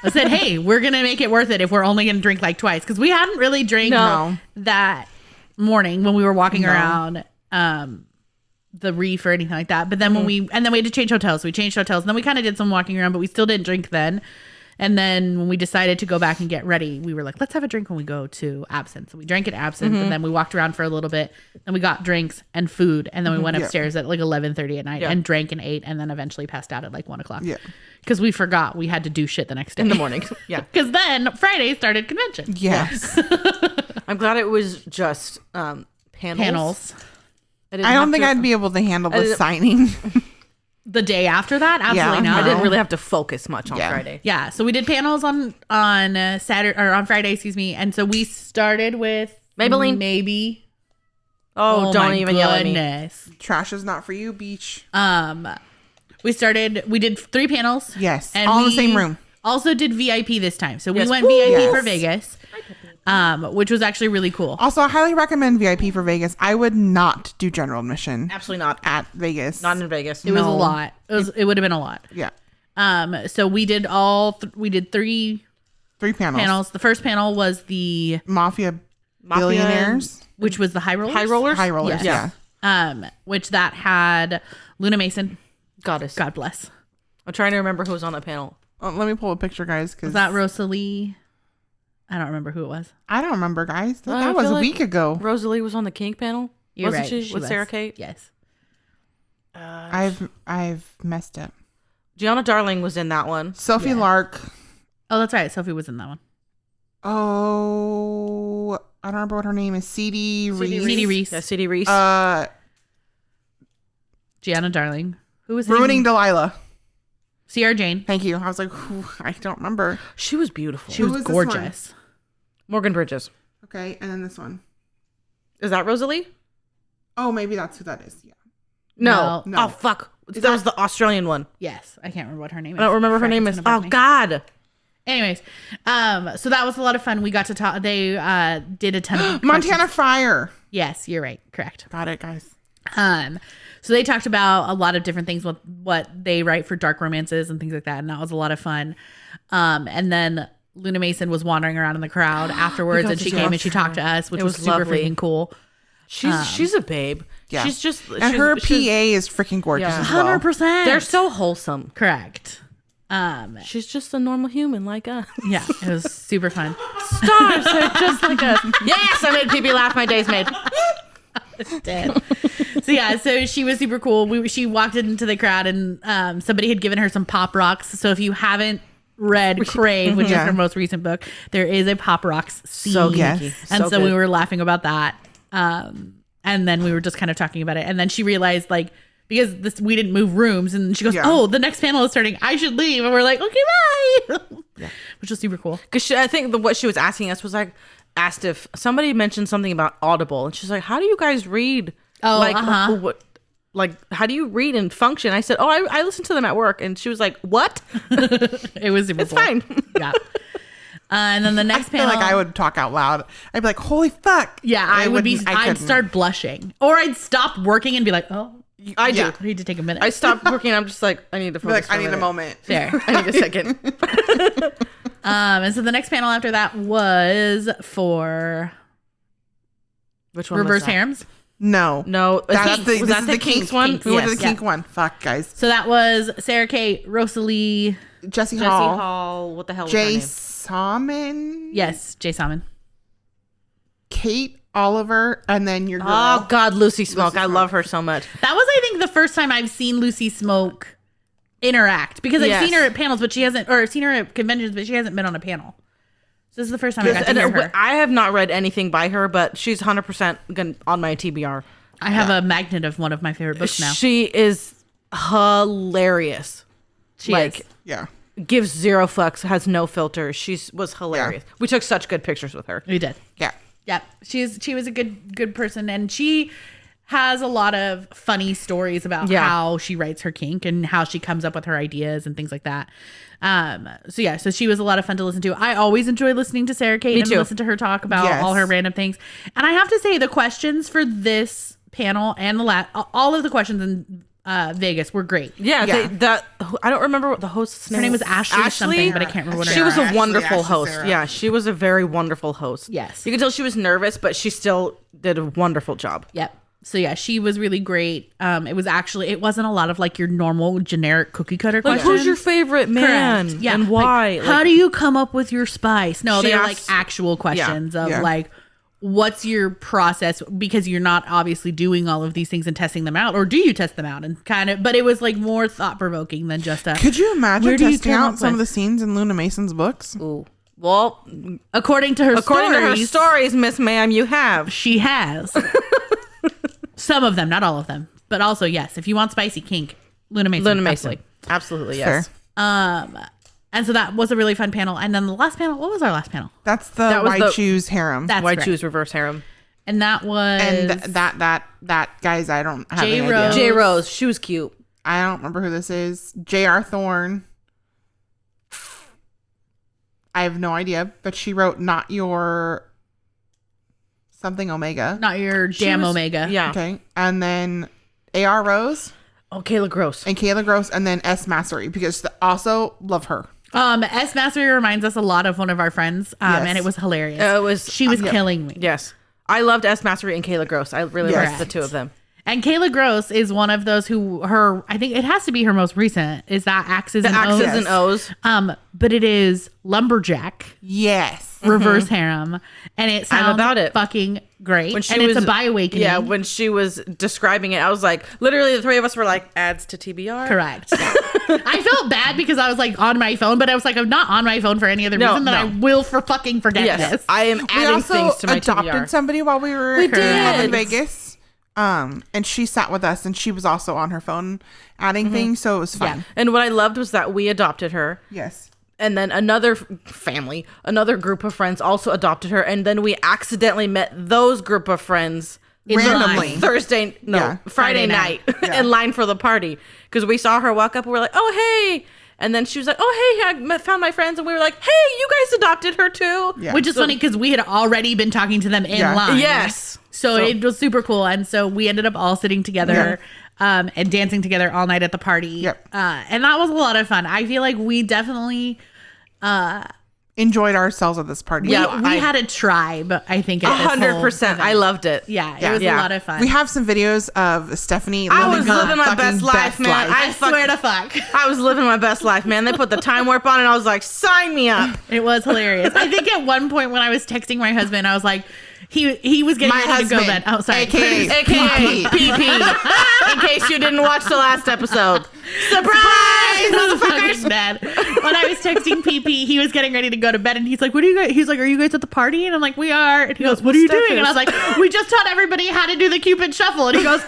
I said, hey, we're going to make it worth it if we're only going to drink like twice. Because we hadn't really drank No. that morning when we were walking around the reef or anything like that. But then when we had to change hotels. We changed hotels. And then we kind of did some walking around, but we still didn't drink then. And then when we decided to go back and get ready, we were like, let's have a drink when we go to Absinthe. So we drank at Absinthe, and then we walked around for a little bit. Then we got drinks and food. And then we went upstairs at like 11:30 at night and drank and ate, and then eventually passed out at like 1 o'clock. Yeah. Because we forgot we had to do shit the next day. In the morning. Yeah. Because then Friday started convention. Yes. I'm glad it was just panels. I don't think I'd be able to handle the signing. The day after that? Absolutely Yeah. not. I didn't really have to focus much on Yeah. Friday. Yeah, so we did panels on Saturday or on Friday, excuse me. And so we started with Maybelline. Maybe. Oh, don't my even yell at me. goodness. Trash is not for you, beach. We did 3 panels. Yes. And all in the we same room. Also did VIP this time. So we Yes. went Woo! VIP Yes. for Vegas. Which was actually really cool. Also, I highly recommend VIP for Vegas. I would not do general admission Absolutely not. at Vegas. Not in Vegas. It was a No. lot. It would have been a lot. Yeah. So we did we did 3 3 panels. panels. The first panel was the Mafia billionaires. which was the high rollers. High rollers? High rollers, Yes. yeah. Which that had Luna Mason. Goddess. God bless. I'm trying to remember who was on that panel. Oh, let me pull a picture, guys. Was that Rosalie? I don't remember who it was. I don't remember, guys. That, I that was feel a like week ago. Rosalie was on the Kink panel. You're Wasn't right. she? With was. Sarah Kate? Yes. I've messed up. Gianna Darling was in that one. Sophie Lark. Oh, that's right. Sophie was in that one. Oh, I don't remember what her name is. CD Reese. CD Reese. Yeah, CD Reese. Gianna Darling. Who was Ruining Delilah. C.R. Jane. Thank you. I was like, whew, I don't remember. she was beautiful. She was was this gorgeous. Morgan Bridges. Okay, and then this one. Is that Rosalie? Oh, maybe that's who that is. Yeah. No. No. Oh, fuck. That was the Australian one. Yes. I can't remember what her name is. I don't remember her Frick, name it's is. gonna Oh, bug me. God. Anyways, so that was a lot of fun. We got to talk. They did a ton of Montana questions. Fire. Yes, you're right. Correct. Got it, guys. So they talked about a lot of different things, what they write for dark romances and things like that, and that was a lot of fun. And then Luna Mason was wandering around in the crowd afterwards, got and to she talk came to and she her. talked to us, which It was was super lovely. freaking cool. She's a babe. Yeah. She's just. And she's, her PA she's- is freaking gorgeous Yeah. as well. 100%. They're so wholesome. correct. She's just a normal human like us. Yeah, it was super fun. Stars are just like us. Yes, I made people laugh. My day's made. Dead. So yeah, so she was super cool. She walked into the crowd, and somebody had given her some pop rocks. So if you haven't read Crave, which Yeah. is her most recent book, there is a pop rocks scene. So Yes. kinky. And so we good. were laughing about that. And then we were just kind of talking about it. And then she realized, like, because we didn't move rooms, and she goes, Yeah. "Oh, the next panel is starting. I should leave." And we're like, "Okay, bye." Which was super cool. Because I think what she was asking us was like, asked if somebody mentioned something about Audible, and she's like, "How do you guys read? Oh, like, uh-huh. like, how do you read and function?" I said, "Oh, I listen to them at work," and she was like, "What? It was super It's cool. fine." Yeah. And then the I next feel panel, like I would talk out loud. I'd be like, holy fuck. yeah, I would be. wouldn't- I I'd couldn't. start blushing, or I'd stop working and be like, "Oh, I do. Yeah. I need to take a minute." I stopped working. I'm just like, I need to Be focus. like, I need a moment. Fair. I need a second. And so the next panel after that was for Which one? reverse was that? harems. No, That's was that the Kinks one? We went to the Yes. kink one. Fuck, guys. So that was Sarah Kate, Rosalie. Jesse Jesse Hall. Hall. What the hell was Jay her name? Salmon. Yes, Jay Salmon. Kate Oliver. And then your girl. Oh God, Lucy Smoke. I Smoke. love her so much. That was, I think, the first time I've seen Lucy Smoke interact, because I've Yes. seen her at panels, but she hasn't, or I've seen her at conventions, but she hasn't been on a panel. So this is the first time I got to hear her. I have not read anything by her, but she's 100% on my TBR. I have a magnet of one of my favorite books now. She is hilarious. She like, is. Yeah. gives zero fucks, has no filter. She was hilarious. We took such good pictures with her. We did. Yeah. Yeah, she was a good person, and she has a lot of funny stories about how she writes her kink and how she comes up with her ideas and things like that. So she was a lot of fun to listen to. I always enjoy listening to Sarah Kate and listen to her talk about all her random things. And I have to say, the questions for this panel and all of the questions in Vegas were great. Yeah. I don't remember what the host's name Her name was Ashley something, but I can't remember what her She name was a Ashley, wonderful host. Sara. Yeah, she was a very wonderful host. Yes. You could tell she was nervous, but she still did a wonderful job. Yep. So yeah, she was really great. It wasn't a lot of like your normal generic cookie cutter Like, questions. who's your favorite man? Correct. Yeah. And why? Like, how do you come up with your spice? No, She they're asked- like actual questions of Yeah. like, what's your process? Because you're not obviously doing all of these things and testing them out, or do you test them out? And but it was like more thought provoking than just a. Could you imagine Where do you testing come out up some of with- the scenes in Luna Mason's books? Ooh. Well, According to her stories, Miss Ma'am, you have. she has some of them, not all of them, but also yes. If you want spicy kink, Luna Mason. Absolutely, yes. Fair. And so that was a really fun panel. And then the last panel, what was our last panel? That's the That was White the- Shoes harem. That's Why right. choose reverse harem? And that was and that guys, I don't have J. any Rose. idea. J. Rose, she was cute. I don't remember who this is. J.R. Thorne. I have no idea, but she wrote "Not Your Something Omega." not your She damn was- Omega. Yeah. Okay, and then A.R. Rose Oh, Kayla Gross. and Kayla Gross, and then S. Massery, because also love her. S. Mastery reminds us a lot of one of our friends, Yes. and it was hilarious. She was killing me. Yes. I loved S. Mastery and Kayla Gross. I really Yes. liked the two of them. And Kayla Gross is one of those I think it has to be her most recent, is that Axes The and X's O's. and O's. But it is Lumberjack, Yes. reverse harem, and it sounds I'm about it. fucking great. When she and it's was- a bi awakening. Yeah, when she was describing it, I was like, literally, the three of us were like, adds to TBR. Correct. I felt bad because I was like on my phone, but I was like, I'm not on my phone for any other reason than I will fucking forget Yes, this. I am We adding also things to my adopted TBR. somebody while we were We in did. Vegas. And she sat with us, and she was also on her phone adding things, so it was fun. Yeah. And what I loved was that we adopted her. Yes. And then another another group of friends also adopted her. And then we accidentally met those group of friends Randomly. Friday Friday night Yeah. in line for the party. Because we saw her walk up and we're like, oh, hey. And then she was like, oh, hey, found my friends. And we were like, hey, you guys adopted her too. Yeah. Which is funny because we had already been talking to them in Yeah. line. Yes. So it was super cool. And so we ended up all sitting together and dancing together all night at the party. Yep. And that was a lot of fun. I feel like we definitely Enjoyed ourselves at this party. we I- had a tribe, I think. At this whole 100%. I event. loved it. Yeah, Yeah. it was Yeah. a lot of fun. We have some videos of Stephanie I was her living my fucking best life, man. I swear to fuck. I was living my best life, man. They put the time warp on and I was like, sign me up. It was hilarious. I think at one point when I was texting my husband, I was like, he was getting My ready to go husband, bed. Oh, sorry. AKA AKA PP. In case you didn't watch the last episode. Surprise, motherfuckers. Fucking bad. When I was texting PP, he was getting ready to go to bed, and he's like, "What are you guys?" He's like, "Are you guys at the party?" And I'm like, "We are." And he goes, "What are you Steph doing?" And I was like, "We just taught everybody how to do the Cupid shuffle." And he goes,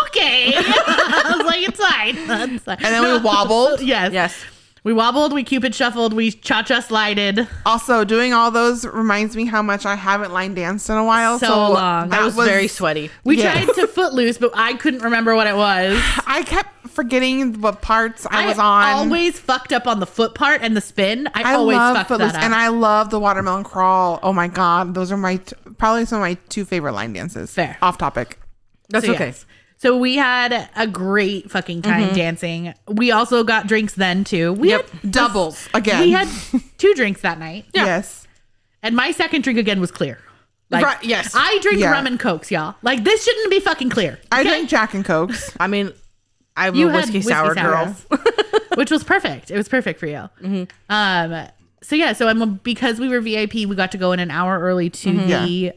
"Okay." I was like, "It's fine." It's fine. And then we wobbled. Yes. Yes. We wobbled. We Cupid shuffled. We cha-cha slided. Also, doing all those reminds me how much I haven't line danced in a while. So So long. that I was very sweaty. We Yes. tried to Footloose, but I couldn't remember what it was. I kept forgetting what parts I was on. always fucked up on the foot part and the spin. I always love fucked Footloose, that up. and I love the watermelon crawl. Oh my god, those are probably some of my two favorite line dances. Fair. Off topic. That's So, okay. yes. So we had a great fucking time dancing. We also got drinks then too. We had Doubles again. We had 2 drinks that night. Yes. And my second drink again was clear. Like, Right, yes. I drink Yeah. rum and cokes, y'all. Like, this shouldn't be fucking clear. I okay? drink Jack and Cokes. I mean, I'm You a had whiskey sour girl. which was perfect. It was perfect for you. So yeah, because we were VIP, we got to go in an hour early to the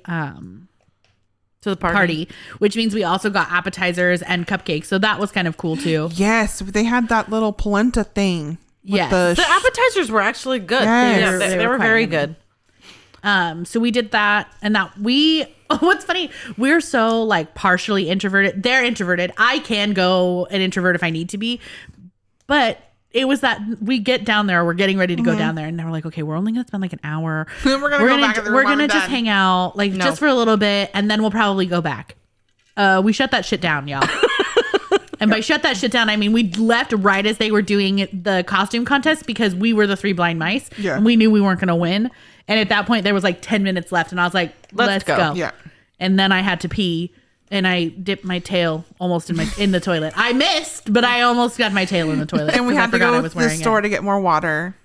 To the party, which means we also got appetizers and cupcakes. So that was kind of cool too. Yes, they had that little polenta thing. with Yes. The appetizers were actually good. Yes. Yeah, they were quite very yummy. good. So we did that, and what's funny, we're so like partially introverted. They're introverted. I can go an introvert if I need to be, but it was that we get down there, we're getting ready to go down there, and then we're like, okay, we're only gonna spend like an hour. Then we're gonna go back in the room We're when gonna we're just done. hang out, like just for a little bit, and then we'll probably go back. We shut that shit down, y'all. And by shut that shit down, I mean we left right as they were doing the costume contest because we were the three blind mice. Yeah. And we knew we weren't going to win. And at that point, there was like 10 minutes left. And I was like, let's go. Yeah. And then I had to pee. And I dipped my tail almost in the toilet. I missed, but I almost got my tail in the toilet. And we 'cause I had to forgot I go was to the wearing store it. to get more water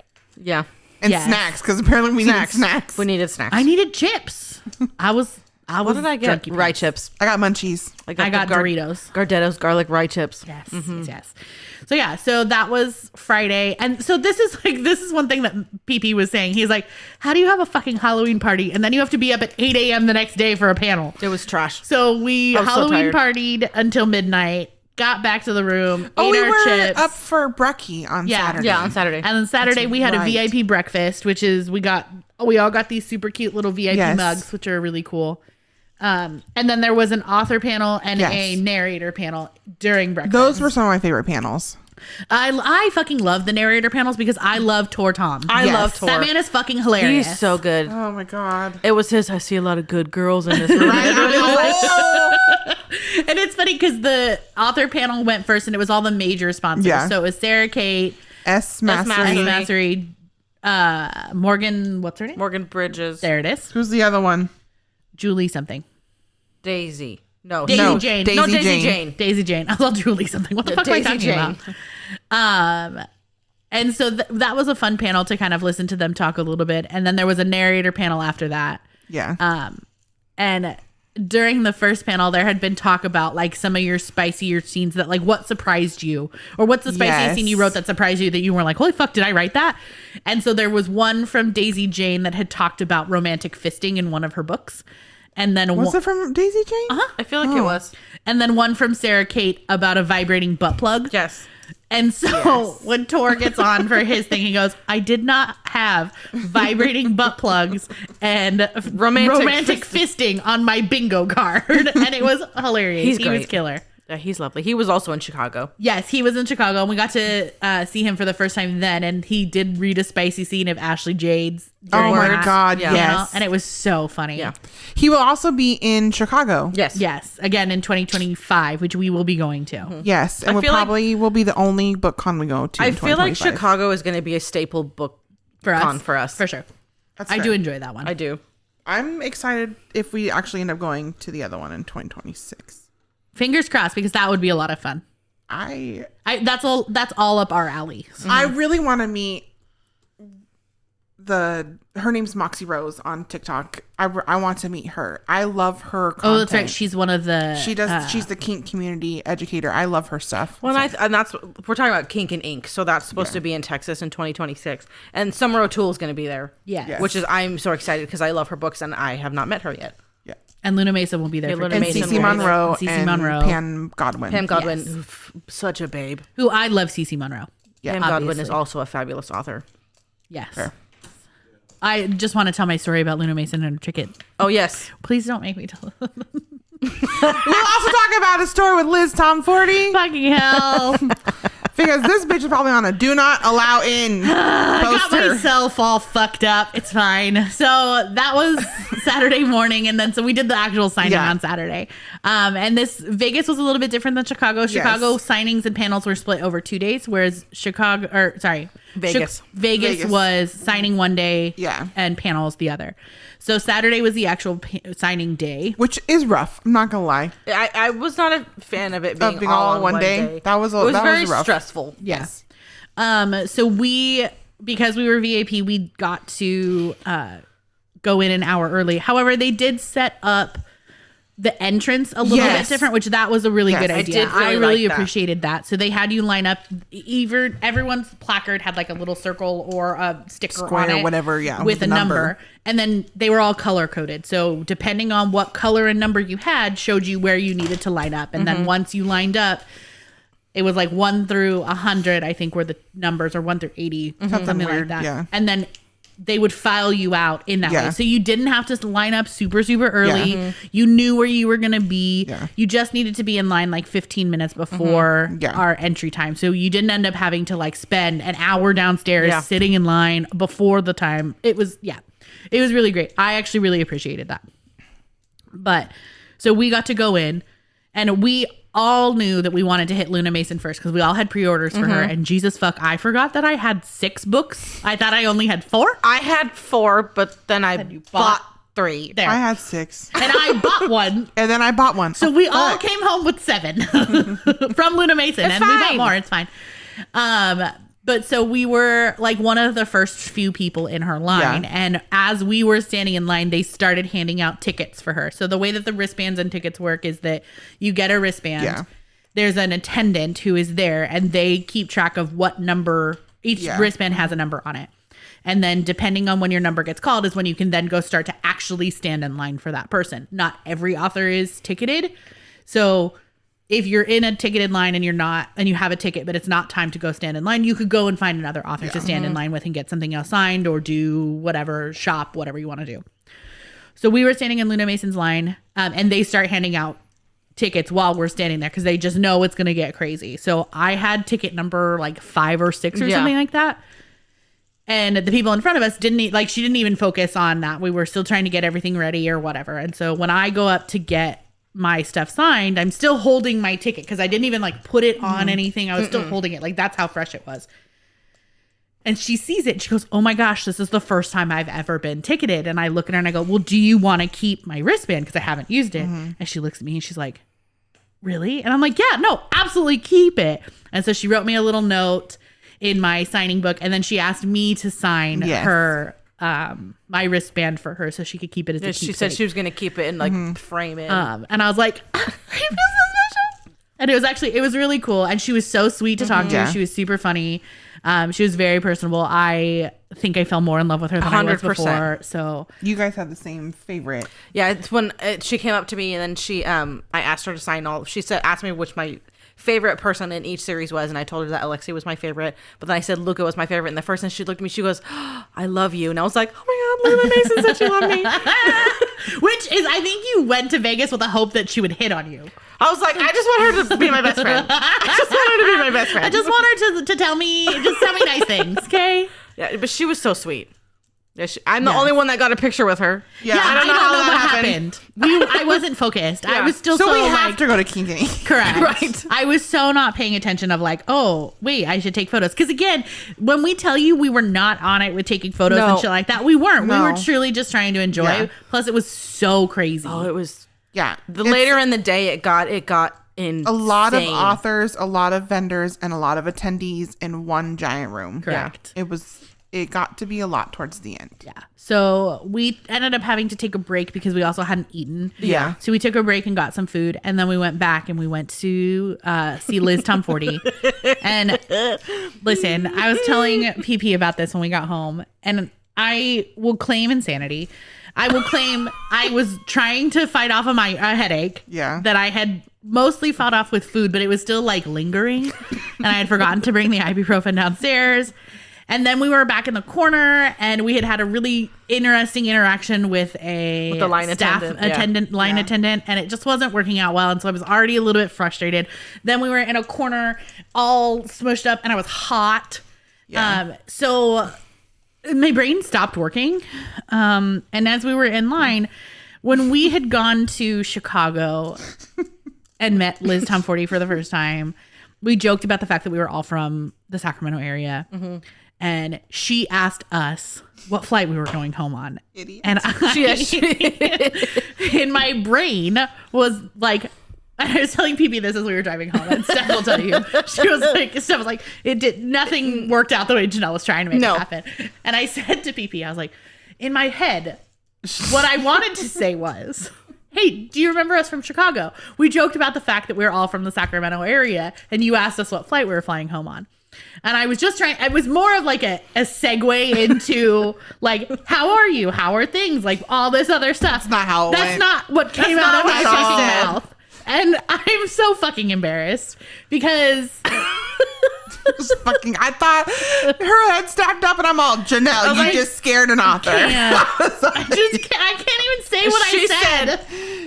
Yeah. and Yes. snacks because apparently we needed snacks. We needed snacks. I needed chips. I was what did I get? drunky Rye pants. chips. I got munchies. I got Doritos. Gardetto's garlic rye chips. Yes, yes. So yeah, so that was Friday, and so this is one thing that PP was saying. He's like, "How do you have a fucking Halloween party and then you have to be up at 8 a.m. the next day for a panel?" It was trash. So we I was so Halloween tired. partied until midnight, got back to the room, Oh, ate we our were chips. up for brekkie on Saturday. Yeah, on Saturday. And then Saturday we had right. a VIP breakfast, which is we all got these super cute little VIP Yes. mugs, which are really cool. And then there was an author panel and Yes. a narrator panel during breakfast. Those were some of my favorite panels. I fucking love the narrator panels because I love Tor Tom. I Yes. love Tor. That man is fucking hilarious. He's so good. Oh my god. It was his. I see a lot of good girls in this room. And it's funny because the author panel went first and it was all the major sponsors. Yeah. So it was Sara, Cate, S. Mastery. Mastery. Massery, Morgan, what's her name? Morgan Bridges. There it is. Who's the other one? Julie something. Daisy. No. Daisy No, Jane. Daisy No, Daisy Jane. Jane. Daisy Jane. I love Julie something. What the fuck Daisy am I talking Jane. about? And so that was a fun panel to kind of listen to them talk a little bit. And then there was a narrator panel after that. Yeah. And during the first panel, there had been talk about like some of your spicier scenes that like what surprised you or what's the spiciest Yes. scene you wrote that surprised you that you were like, holy fuck, did I write that? And so there was one from Daisy Jane that had talked about romantic fisting in one of her books. And then Was it from Daisy Jane? I feel like it was. and then one from Sara Cate about a vibrating butt plug. Yes. And so when Tor gets on for his thing, he goes, I did not have vibrating butt plugs and romantic fisting on my bingo card. And it was hilarious. He's He was great. killer. Yeah, he's lovely. He was also in Chicago. Yes, he was in Chicago, and we got to see him for the first time then, and he did read a spicy scene of Ashley Jade's. Oh my that, god, Yeah. you know, yes. and it was so funny. Yeah. He will also be in Chicago. Yes. Yes, again in 2025, which we will be going to. Yes. And I we feel like- probably will be the only book con we go to. I in feel like 2025. Chicago is going to be a staple book For us. con for us. For sure. That's I fair. do enjoy that one. I do. I'm excited if we actually end up going to the other one in 2026. Fingers crossed, because that would be a lot of fun. That's all up our alley. I really want to meet her name's Moxie Rose on TikTok. I want to meet her. I love her content. Oh, that's right. She's one of the. She's the kink community educator. I love her stuff. Well, and that's we're talking about Kink and Ink, so that's supposed to be in Texas in 2026, and Summer O'Toole is going to be there. Yes. which is I'm so excited because I love her books and I have not met her yet. Yeah. And Luna Mason will be there. Yeah, for Luna And Mason Cece will be Monroe there. and Pam Godwin. Pam Godwin, Yes. such a babe. Who I love, Cece Monroe. Yeah, Pam Godwin is obviously. also a fabulous author. Yes. Fair. I just want to tell my story about Luna Mason and her ticket. Oh yes, Please don't make me tell. We'll also talk about a story with Liz Tom 40 Fucking hell. because this bitch is probably on a do not allow in I got poster. myself all fucked up. It's fine. So that was Saturday morning, and then so we did the actual signing Yeah. on Saturday. And this Vegas was a little bit different than Chicago. Chicago signings and panels were split over 2 days, whereas Vegas. Vegas was signing one day, Yeah. and panels the other. So Saturday was the actual signing day. Which is rough. I'm not gonna lie. I was not a fan of it being, being all all on one day. That was it was that very was rough. stressful. Yes. So because we were VIP, we got to go go in an hour early. However, they did set up the entrance a little bit different, which that was a really good idea. I really appreciated that. So they had you line up. Everyone's placard had like a little circle or a sticker on it, or whatever, with a number. And then they were all color coded. So depending on what color and number you had, showed you where you needed to line up. And then once you lined up, it was like 1 through 100, I think, were the numbers, or 1 through 80, something like that. Yeah. And then they would file you out in that way. So you didn't have to line up super, super early. Yeah. You knew where you were going to be. Yeah. You just needed to be in line like 15 minutes before our entry time. So you didn't end up having to like spend an hour downstairs sitting in line before the time. It was really great. I actually really appreciated that. But so we got to go in, and we all knew that we wanted to hit Luna Mason first because we all had pre-orders for her. And Jesus fuck, I forgot that I had 6 books. I thought I only had 4. I had 4, but then I bought 3. There. I had 6. And I bought 1. And then I bought 1. So we all came home with 7 from Luna Mason. It's and fine. We bought more. It's fine. But so we were like one of the first few people in her line. Yeah. And as we were standing in line, they started handing out tickets for her. So the way that the wristbands and tickets work is that you get a wristband. Yeah. There's an attendant who is there, and they keep track of what number each wristband has a number on it. And then depending on when your number gets called is when you can then go start to actually stand in line for that person. Not every author is ticketed. So if you're in a ticketed line and you have a ticket, but it's not time to go stand in line, you could go and find another author to stand in line with and get something else signed or do whatever, shop, whatever you want to do. So we were standing in Luna Mason's line, and they start handing out tickets while we're standing there because they just know it's going to get crazy. So I had ticket number like 5 or 6 or something like that. And the people in front of us she didn't even focus on that. We were still trying to get everything ready or whatever. And so when I go up to get my stuff signed, I'm still holding my ticket because I didn't even like put it on anything. I was still holding it. Like that's how fresh it was. And she sees it. And she goes, "Oh my gosh, this is the first time I've ever been ticketed." And I look at her and I go, "Well, do you want to keep my wristband? Because I haven't used it." And she looks at me and she's like, "Really?" And I'm like, "Yeah, no, absolutely keep it." And so she wrote me a little note in my signing book. And then she asked me to sign her my wristband for her so she could keep it as a keepsake. She said she was going to keep it and like frame it. And I was like, I feel so special. And it was really cool. And she was so sweet to talk to. She was super funny. She was very personable. I think I fell more in love with her than 100%. I was before. So you guys had the same favorite. Yeah, it's when she came up to me and then she I asked her to sign asked me which my favorite person in each series was, and I told her that Alexia was my favorite, but then I said Luca was my favorite, and the first time she looked at me, she goes, "Oh, I love you." And I was like, "Oh my god, Luna Mason said she loved me." Which is, I think you went to Vegas with the hope that she would hit on you. I was like, I just want her to be my best friend. I just want her to be my best friend. I just want her to tell me nice things, okay? Yeah, but she was so sweet. Yeah, I'm the only one that got a picture with her. Yeah, I don't know how that happened. I wasn't focused. I was still so we have to go to Keke. Correct. Right. I was so not paying attention of like, oh, wait, I should take photos. Because again, when we tell you we were not on it with taking photos and shit like that, we weren't. We were truly just trying to enjoy. Yeah. Plus, it was so crazy. Oh, it was. Yeah. Later in the day, it got insane. A lot of authors, a lot of vendors, and a lot of attendees in one giant room. Correct. Yeah. It got to be a lot towards the end. Yeah. So we ended up having to take a break because we also hadn't eaten. Yeah. So we took a break and got some food. And then we went back and we went to see Liz Tom 40. And listen, I was telling PP about this when we got home. And I will claim insanity. I will claim I was trying to fight off a headache. Yeah. That I had mostly fought off with food, but it was still like lingering. And I had forgotten to bring the ibuprofen downstairs. And then we were back in the corner, and we had a really interesting interaction with the line attendant, and it just wasn't working out well. And so I was already a little bit frustrated. Then we were in a corner, all smushed up, and I was hot. Yeah. So my brain stopped working. And as we were in line, when we had gone to Chicago and met Liz Tom 40 for the first time, we joked about the fact that we were all from the Sacramento area. Mm-hmm. And she asked us what flight we were going home on. Idiot. And in my brain was like, I was telling PP this as we were driving home, and Steph will tell you. Steph was like, nothing worked out the way Janelle was trying to make it happen. And I said to PP, I was like, in my head, What I wanted to say was, hey, do you remember us from Chicago? We joked about the fact that we were all from the Sacramento area, and you asked us what flight we were flying home on. And I was just it was more of like a segue into like, how are you? How are things? Like all this other stuff. That's not how it That's went. not what came out of my what fucking she said. mouth. And I'm so fucking embarrassed because I thought her head stacked up and I'm all, Janelle, you like, just scared an author. I can't even say what She I said.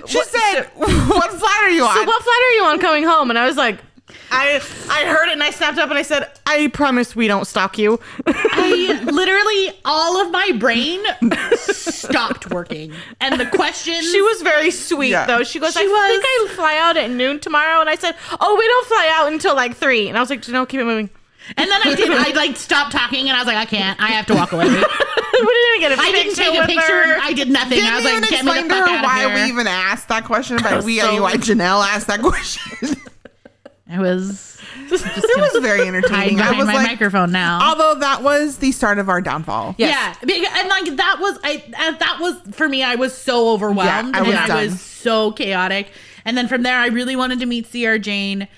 She said, what flight are you on? So what flight are you on coming home? And I was like, I heard it and I snapped up and I said, I promise we don't stalk you. I literally, all of my brain stopped working. And the questions. She was very sweet though. She goes, I think I fly out at noon tomorrow. And I said, oh, we don't fly out until like 3. And I was like, no, keep it moving. And then I like stopped talking and I was like, I can't. I have to walk away. We didn't even get a picture. I didn't take a picture. I did nothing. Didn't I was like, even get me the explain to fuck her out why of here. we even asked that question. But why Janelle asked that question. It was just It was very hide entertaining. I behind was my like, microphone now. although that was the start of our downfall. Yes. Yeah, and like that was for me. I was so overwhelmed, Yeah, I was and I done. was so chaotic. And then from there, I really wanted to meet Sara Jane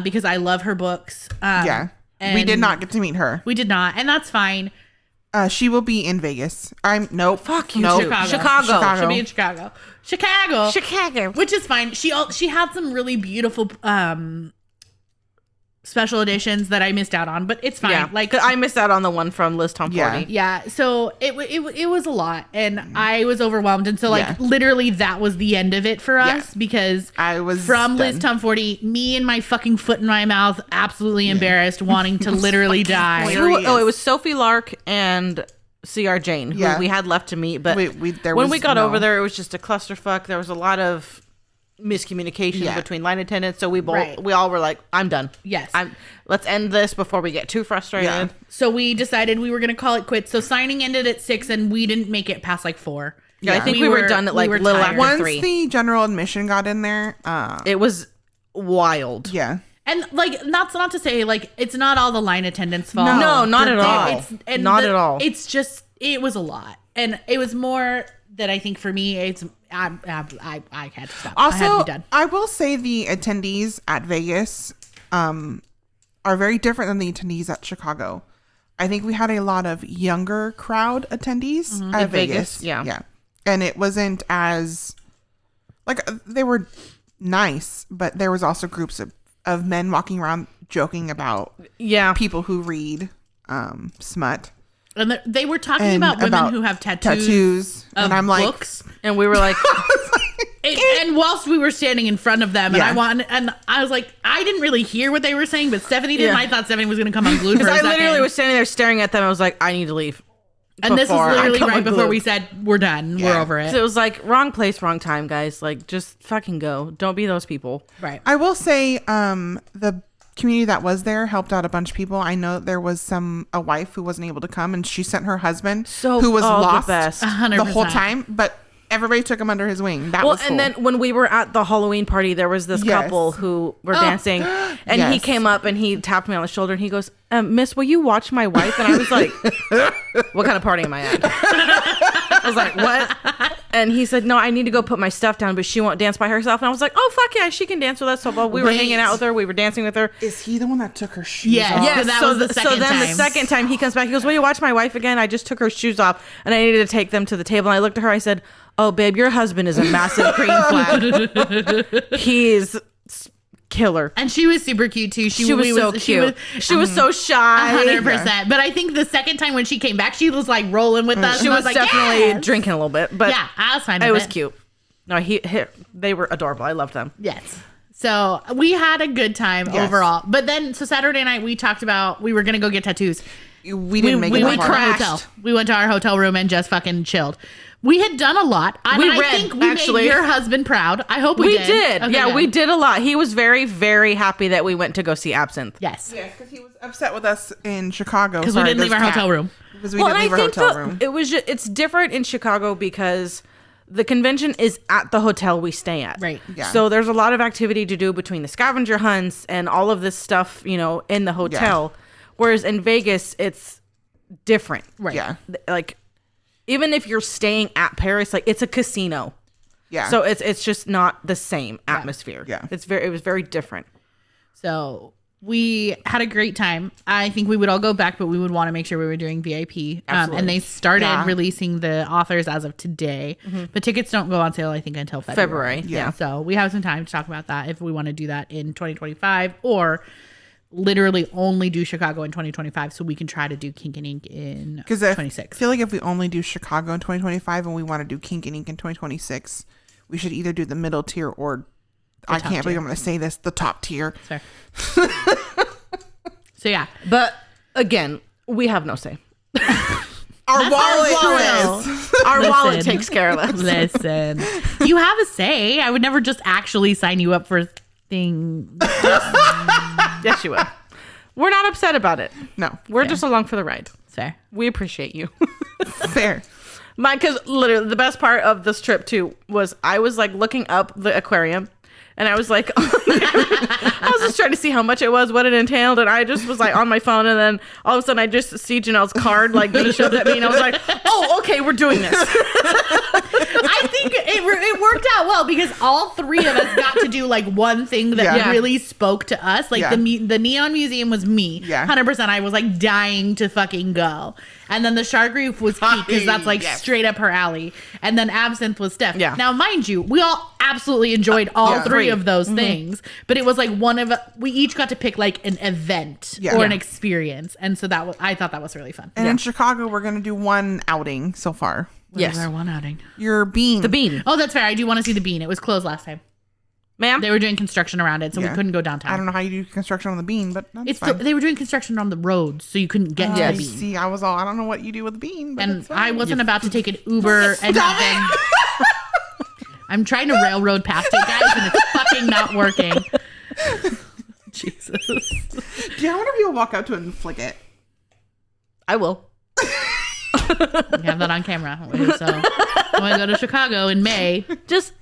because I love her books. Yeah. We did and not get to meet her. We did not, and that's fine. She will be in Vegas. Fuck you nope. too. Chicago. Chicago. She'll be in Chicago. Chicago, which is fine. She had some really beautiful special editions that I missed out on, but it's fine. Yeah, Like I missed out on the one from Liz Tom 40. yeah, so it was a lot, and I was overwhelmed, and so like literally that was the end of it for us because I was from done. Liz Tom 40, me and my fucking foot in my mouth, absolutely embarrassed, wanting to literally die. hilarious. Oh, it was Sophie Lark and C.R. Jane who we had left to meet, but when we got over there, it was just a clusterfuck. There was a lot of miscommunication between line attendants, so we all were like, I'm done. Yes. Let's end this before we get too frustrated. Yeah. So we decided we were going to call it quits. So signing ended at 6 and we didn't make it past like 4. Yeah, I think we were done at like little tired. after Once 3. the general admission got in there, It was wild. yeah. And like, not to say like it's not all the line attendants' fault. No, not at all. Not at all. It's just it was a lot, and it was more that I think for me, I had to stop. I had to Also, be done. I will say the attendees at Vegas are very different than the attendees at Chicago. I think we had a lot of younger crowd attendees at Vegas. Yeah. And it wasn't as like they were nice, but there was also groups of men walking around joking about people who read smut. And they were talking And about women about who have tattoos of and I'm like, books. And we were like, And whilst we were standing in front of them, and I was like, I didn't really hear what they were saying, but Stephanie did. Yeah. And I thought Stephanie was going to come unglued for a because I second. literally was standing there staring at them. I was like, I need to leave. And this was before I literally come right before unglued. we said we're done, we're over it. So it was like wrong place, wrong time, guys. Like, just fucking go. Don't be those people. Right. I will say the community that was there helped out a bunch of people. I know there was a wife who wasn't able to come, and she sent her husband who was lost the best. 100%. the whole time, but everybody took him under his wing. That was cool. And then when we were at the Halloween party, there was this couple who were dancing, and he came up and he tapped me on the shoulder and he goes, Miss, will you watch my wife? And I was like, what kind of party am I at? I was like, what? And he said, no, I need to go put my stuff down, but she won't dance by herself. And I was like, oh, fuck yeah, she can dance with us. So while we were hanging out with her, we were dancing with her. Is he the one that took her shoes Yeah. off? Yeah. that was the second then time. the second time he comes back, he goes, will you watch my wife again? I just took her shoes off and I needed to take them to the table. And I looked at her, I said, oh, babe, your husband is a massive green flag. He's killer. And she was super cute too. She was so cute. She was so shy. 100%. But I think the second time when she came back, she was like rolling with us. She and I was like, definitely yes! drinking a little bit, but Yeah, I was fine with it it. was cute. No, they were adorable. I loved them. Yes. So we had a good time overall. But then, so Saturday night, we talked about we were going to go get tattoos. We didn't make it we that went to far. our hotel. We went to our hotel room and just fucking chilled. We had done a lot. And We I read, think we actually. made your husband proud. I hope we did. Okay, yeah, good. we did a lot. He was very, very happy that we went to go see Absinthe. Yes. Yeah, because he was upset with us in Chicago. Because we didn't leave our hotel room. Because we didn't leave our hotel room. It was it's different in Chicago because the convention is at the hotel we stay at. Right. Yeah. So there's a lot of activity to do between the scavenger hunts and all of this stuff, in the hotel. Whereas in Vegas, it's different. Right. Yeah. Like even if you're staying at Paris, like it's a casino. Yeah. So it's just not the same atmosphere. Yeah. It was very different. So we had a great time. I think we would all go back, but we would want to make sure we were doing VIP. And they started releasing the authors as of today. But tickets don't go on sale, I think, until February. Yeah. So we have some time to talk about that if we want to do that in 2025 or literally only do Chicago in 2025 so we can try to do Kink and Ink in 2026. I feel like if we only do Chicago in 2025 and we want to do Kink and Ink in 2026, we should either do the middle tier or I can't believe I'm going to say this, the top tier. Fair. So yeah. But again, we have no say. Our wallet takes care of us. Listen, you have a say. I would never just actually sign you up for things. Yes, you will. We're not upset about it. No. We're just along for the ride. Fair. We appreciate you. Fair. Because literally the best part of this trip too was I was like looking up the aquarium and I was like, I was just trying to see how much it was, what it entailed. And I just was like on my phone. And then all of a sudden I just see Janelle's card like being shoved at me. And I was like, oh, okay, we're doing this. I think it worked out well because all three of us got to do like one thing that really spoke to us. Like the Neon Museum was me. 100%. I was like dying to fucking go. And then the Shark Reef was Keke because that's like straight up her alley. And then Absinthe was Steph. Yeah. Now, mind you, we all absolutely enjoyed all three of those things. But it was like we each got to pick like an event or an experience. And so I thought that was really fun. And in Chicago, we're going to do one outing so far. What is our one outing? Your bean. The bean. Oh, that's fair. I do want to see the bean. It was closed last time. Ma'am? They were doing construction around it, so we couldn't go downtown. I don't know how you do construction on the bean, but that's fine. They were doing construction on the roads, so you couldn't get to the bean. See, I don't know what you do with the bean. But And I wasn't about to take an Uber and then... I'm trying to railroad past it, guys, and it's fucking not working. Jesus. Yeah, I wonder if you'll walk up to it and flick it. I will. We have that on camera. So when I go to Chicago in May, Just...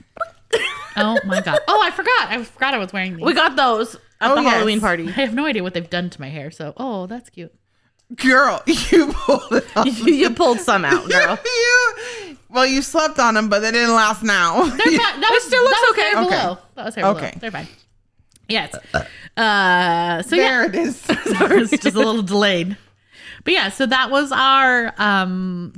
oh my God. Oh, I forgot I was wearing these. We got those at the Halloween party. I have no idea what they've done to my hair, so that's cute. Girl, you pulled it off. You pulled some out, girl. You slept on them, but they didn't last now. They're fine. That still looks okay. Below. That was hair below. They're fine. Yes. So there it is. Sorry, it's just a little delayed. But yeah, so that was our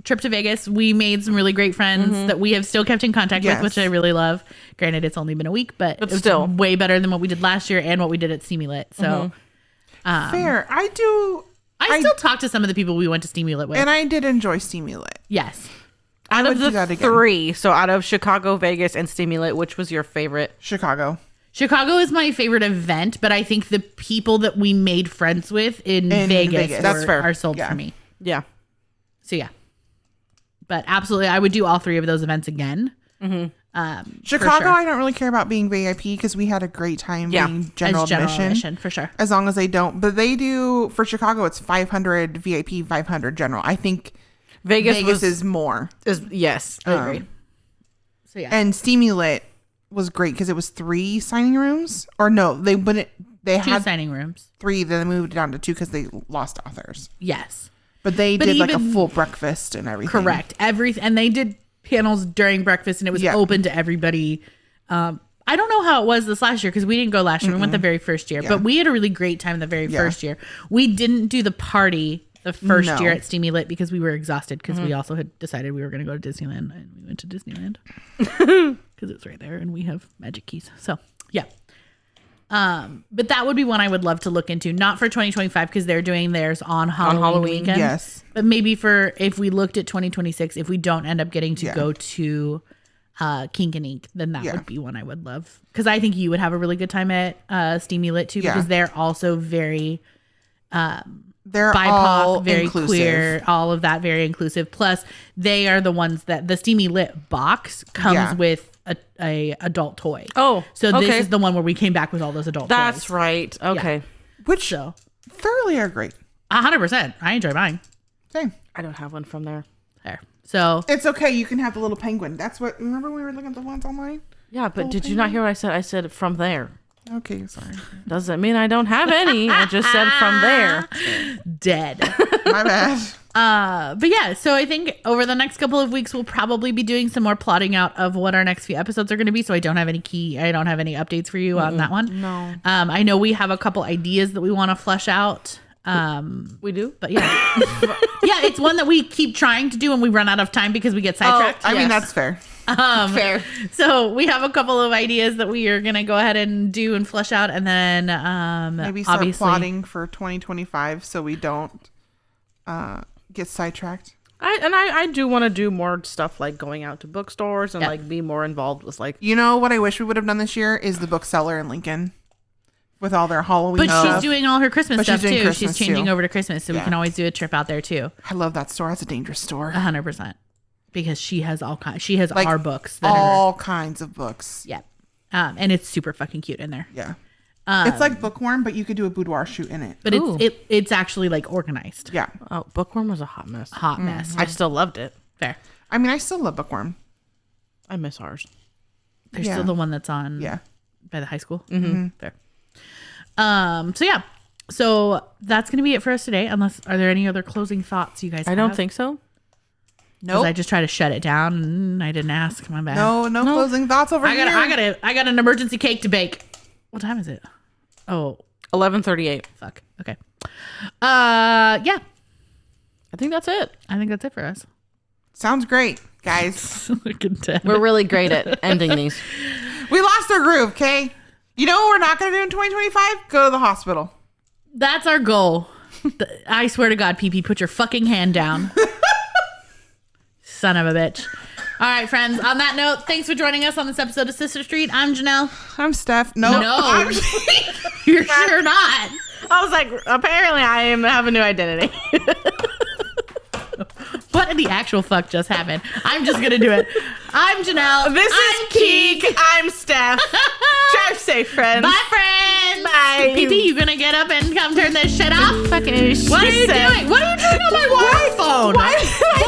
trip to Vegas. We made some really great friends that we have still kept in contact with, which I really love. Granted, it's only been a week, but it was still way better than what we did last year and what we did at Steamy Lit. So Fair. I still talk to some of the people we went to Steamy Lit with. And I did enjoy Steamy Lit. Yes. Out of the three, so out of Chicago, Vegas, and Steamy Lit, which was your favorite? Chicago is my favorite event, but I think the people that we made friends with in Vegas That's fair. are sold for me. Yeah. So yeah. But absolutely, I would do all three of those events again. Chicago, I don't really care about being VIP because we had a great time being general admission. For sure. As long as they don't. But they do, for Chicago, it's 500 VIP, 500 general. I think Vegas is more. Yes, I agree. So yeah. And Steamy Lit was great because it was 3 signing rooms. Or no, they Two had signing rooms. 3, then they moved it down to 2 because they lost authors. Yes. But they did like a full breakfast and everything. Correct. And they did panels during breakfast and it was open to everybody. I don't know how it was this last year because we didn't go last year. We went the very first year, but we had a really great time the very first year. We didn't do the party the first year at Steamy Lit because we were exhausted because we also had decided we were going to go to Disneyland and we went to Disneyland because it's right there and we have magic keys. So yeah. But that would be one I would love to look into, not for 2025 because they're doing theirs on Halloween weekend. Yes. But maybe for if we looked at 2026, if we don't end up getting to go to Kink and Ink, then that would be one I would love. Because I think you would have a really good time at Steamy Lit too, because they're also very they're BIPOC, all very inclusive. queer, all of that, very inclusive. Plus, they are the ones that the Steamy Lit box comes with a adult toy. Oh, so this is the one where we came back with all those adult toys. That's right. Okay. Yeah. Which thoroughly are great. 100%. I enjoy mine. Same. I don't have one from there. There. So it's okay. You can have the little penguin. That's what. Remember we were looking at the ones online? Yeah, but did you not hear what I said? I said from there. Okay, sorry. Doesn't mean I don't have any. I just said from there. Dead. My bad. But yeah, so I think over the next couple of weeks, we'll probably be doing some more plotting out of what our next few episodes are going to be. So I don't have any updates for you on that one. No. I know we have a couple ideas that we want to flesh out. We do? But yeah. Yeah, it's one that we keep trying to do and we run out of time because we get sidetracked. I mean, that's fair. Fair. So we have a couple of ideas that we are going to go ahead and do and flesh out. And then maybe start plotting for 2025 so we don't get sidetracked. I do want to do more stuff like going out to bookstores and like be more involved with like. You know what I wish we would have done this year is the bookseller in Lincoln with all their Halloween stuff. But she's doing all her Christmas stuff too. Christmas she's changing too. over to Christmas, so we can always do a trip out there too. I love that store. It's a dangerous store. 100%. Because she has all kinds. She has our books. All kinds of books. Yeah. And it's super fucking cute in there. Yeah. It's like Bookworm, but you could do a boudoir shoot in it. But it's actually like organized. Yeah. Oh, Bookworm was a hot mess. Hot mess. I still loved it. Fair. I mean, I still love Bookworm. I miss ours. There's still the one that's on by the high school. Mm-hmm. Fair. So yeah. So that's gonna be it for us today. Unless are there any other closing thoughts you guys have? I don't think so. Nope. I just try to shut it down and I didn't ask. My bad. No closing thoughts over here. I got an emergency cake to bake. What time is it? Oh, 11:38. Fuck. Okay. Yeah. I think that's it. I think that's it for us. Sounds great, guys. We're really great at ending these. We lost our groove, okay? You know what we're not going to do in 2025? Go to the hospital. That's our goal. I swear to God, PP, put your fucking hand down. Son of a bitch. All right, friends. On that note, thanks for joining us on this episode of Sister Street. I'm Janelle. I'm Steph. No. You're sure not. I was like, apparently I have a new identity. What the actual fuck just happened? I'm just going to do it. I'm Janelle. This is Keke. I'm Steph. Drive safe, friends. Bye, friends. Bye. PT, you going to get up and come turn this shit off? What are you doing? What are you doing on my phone? Why did I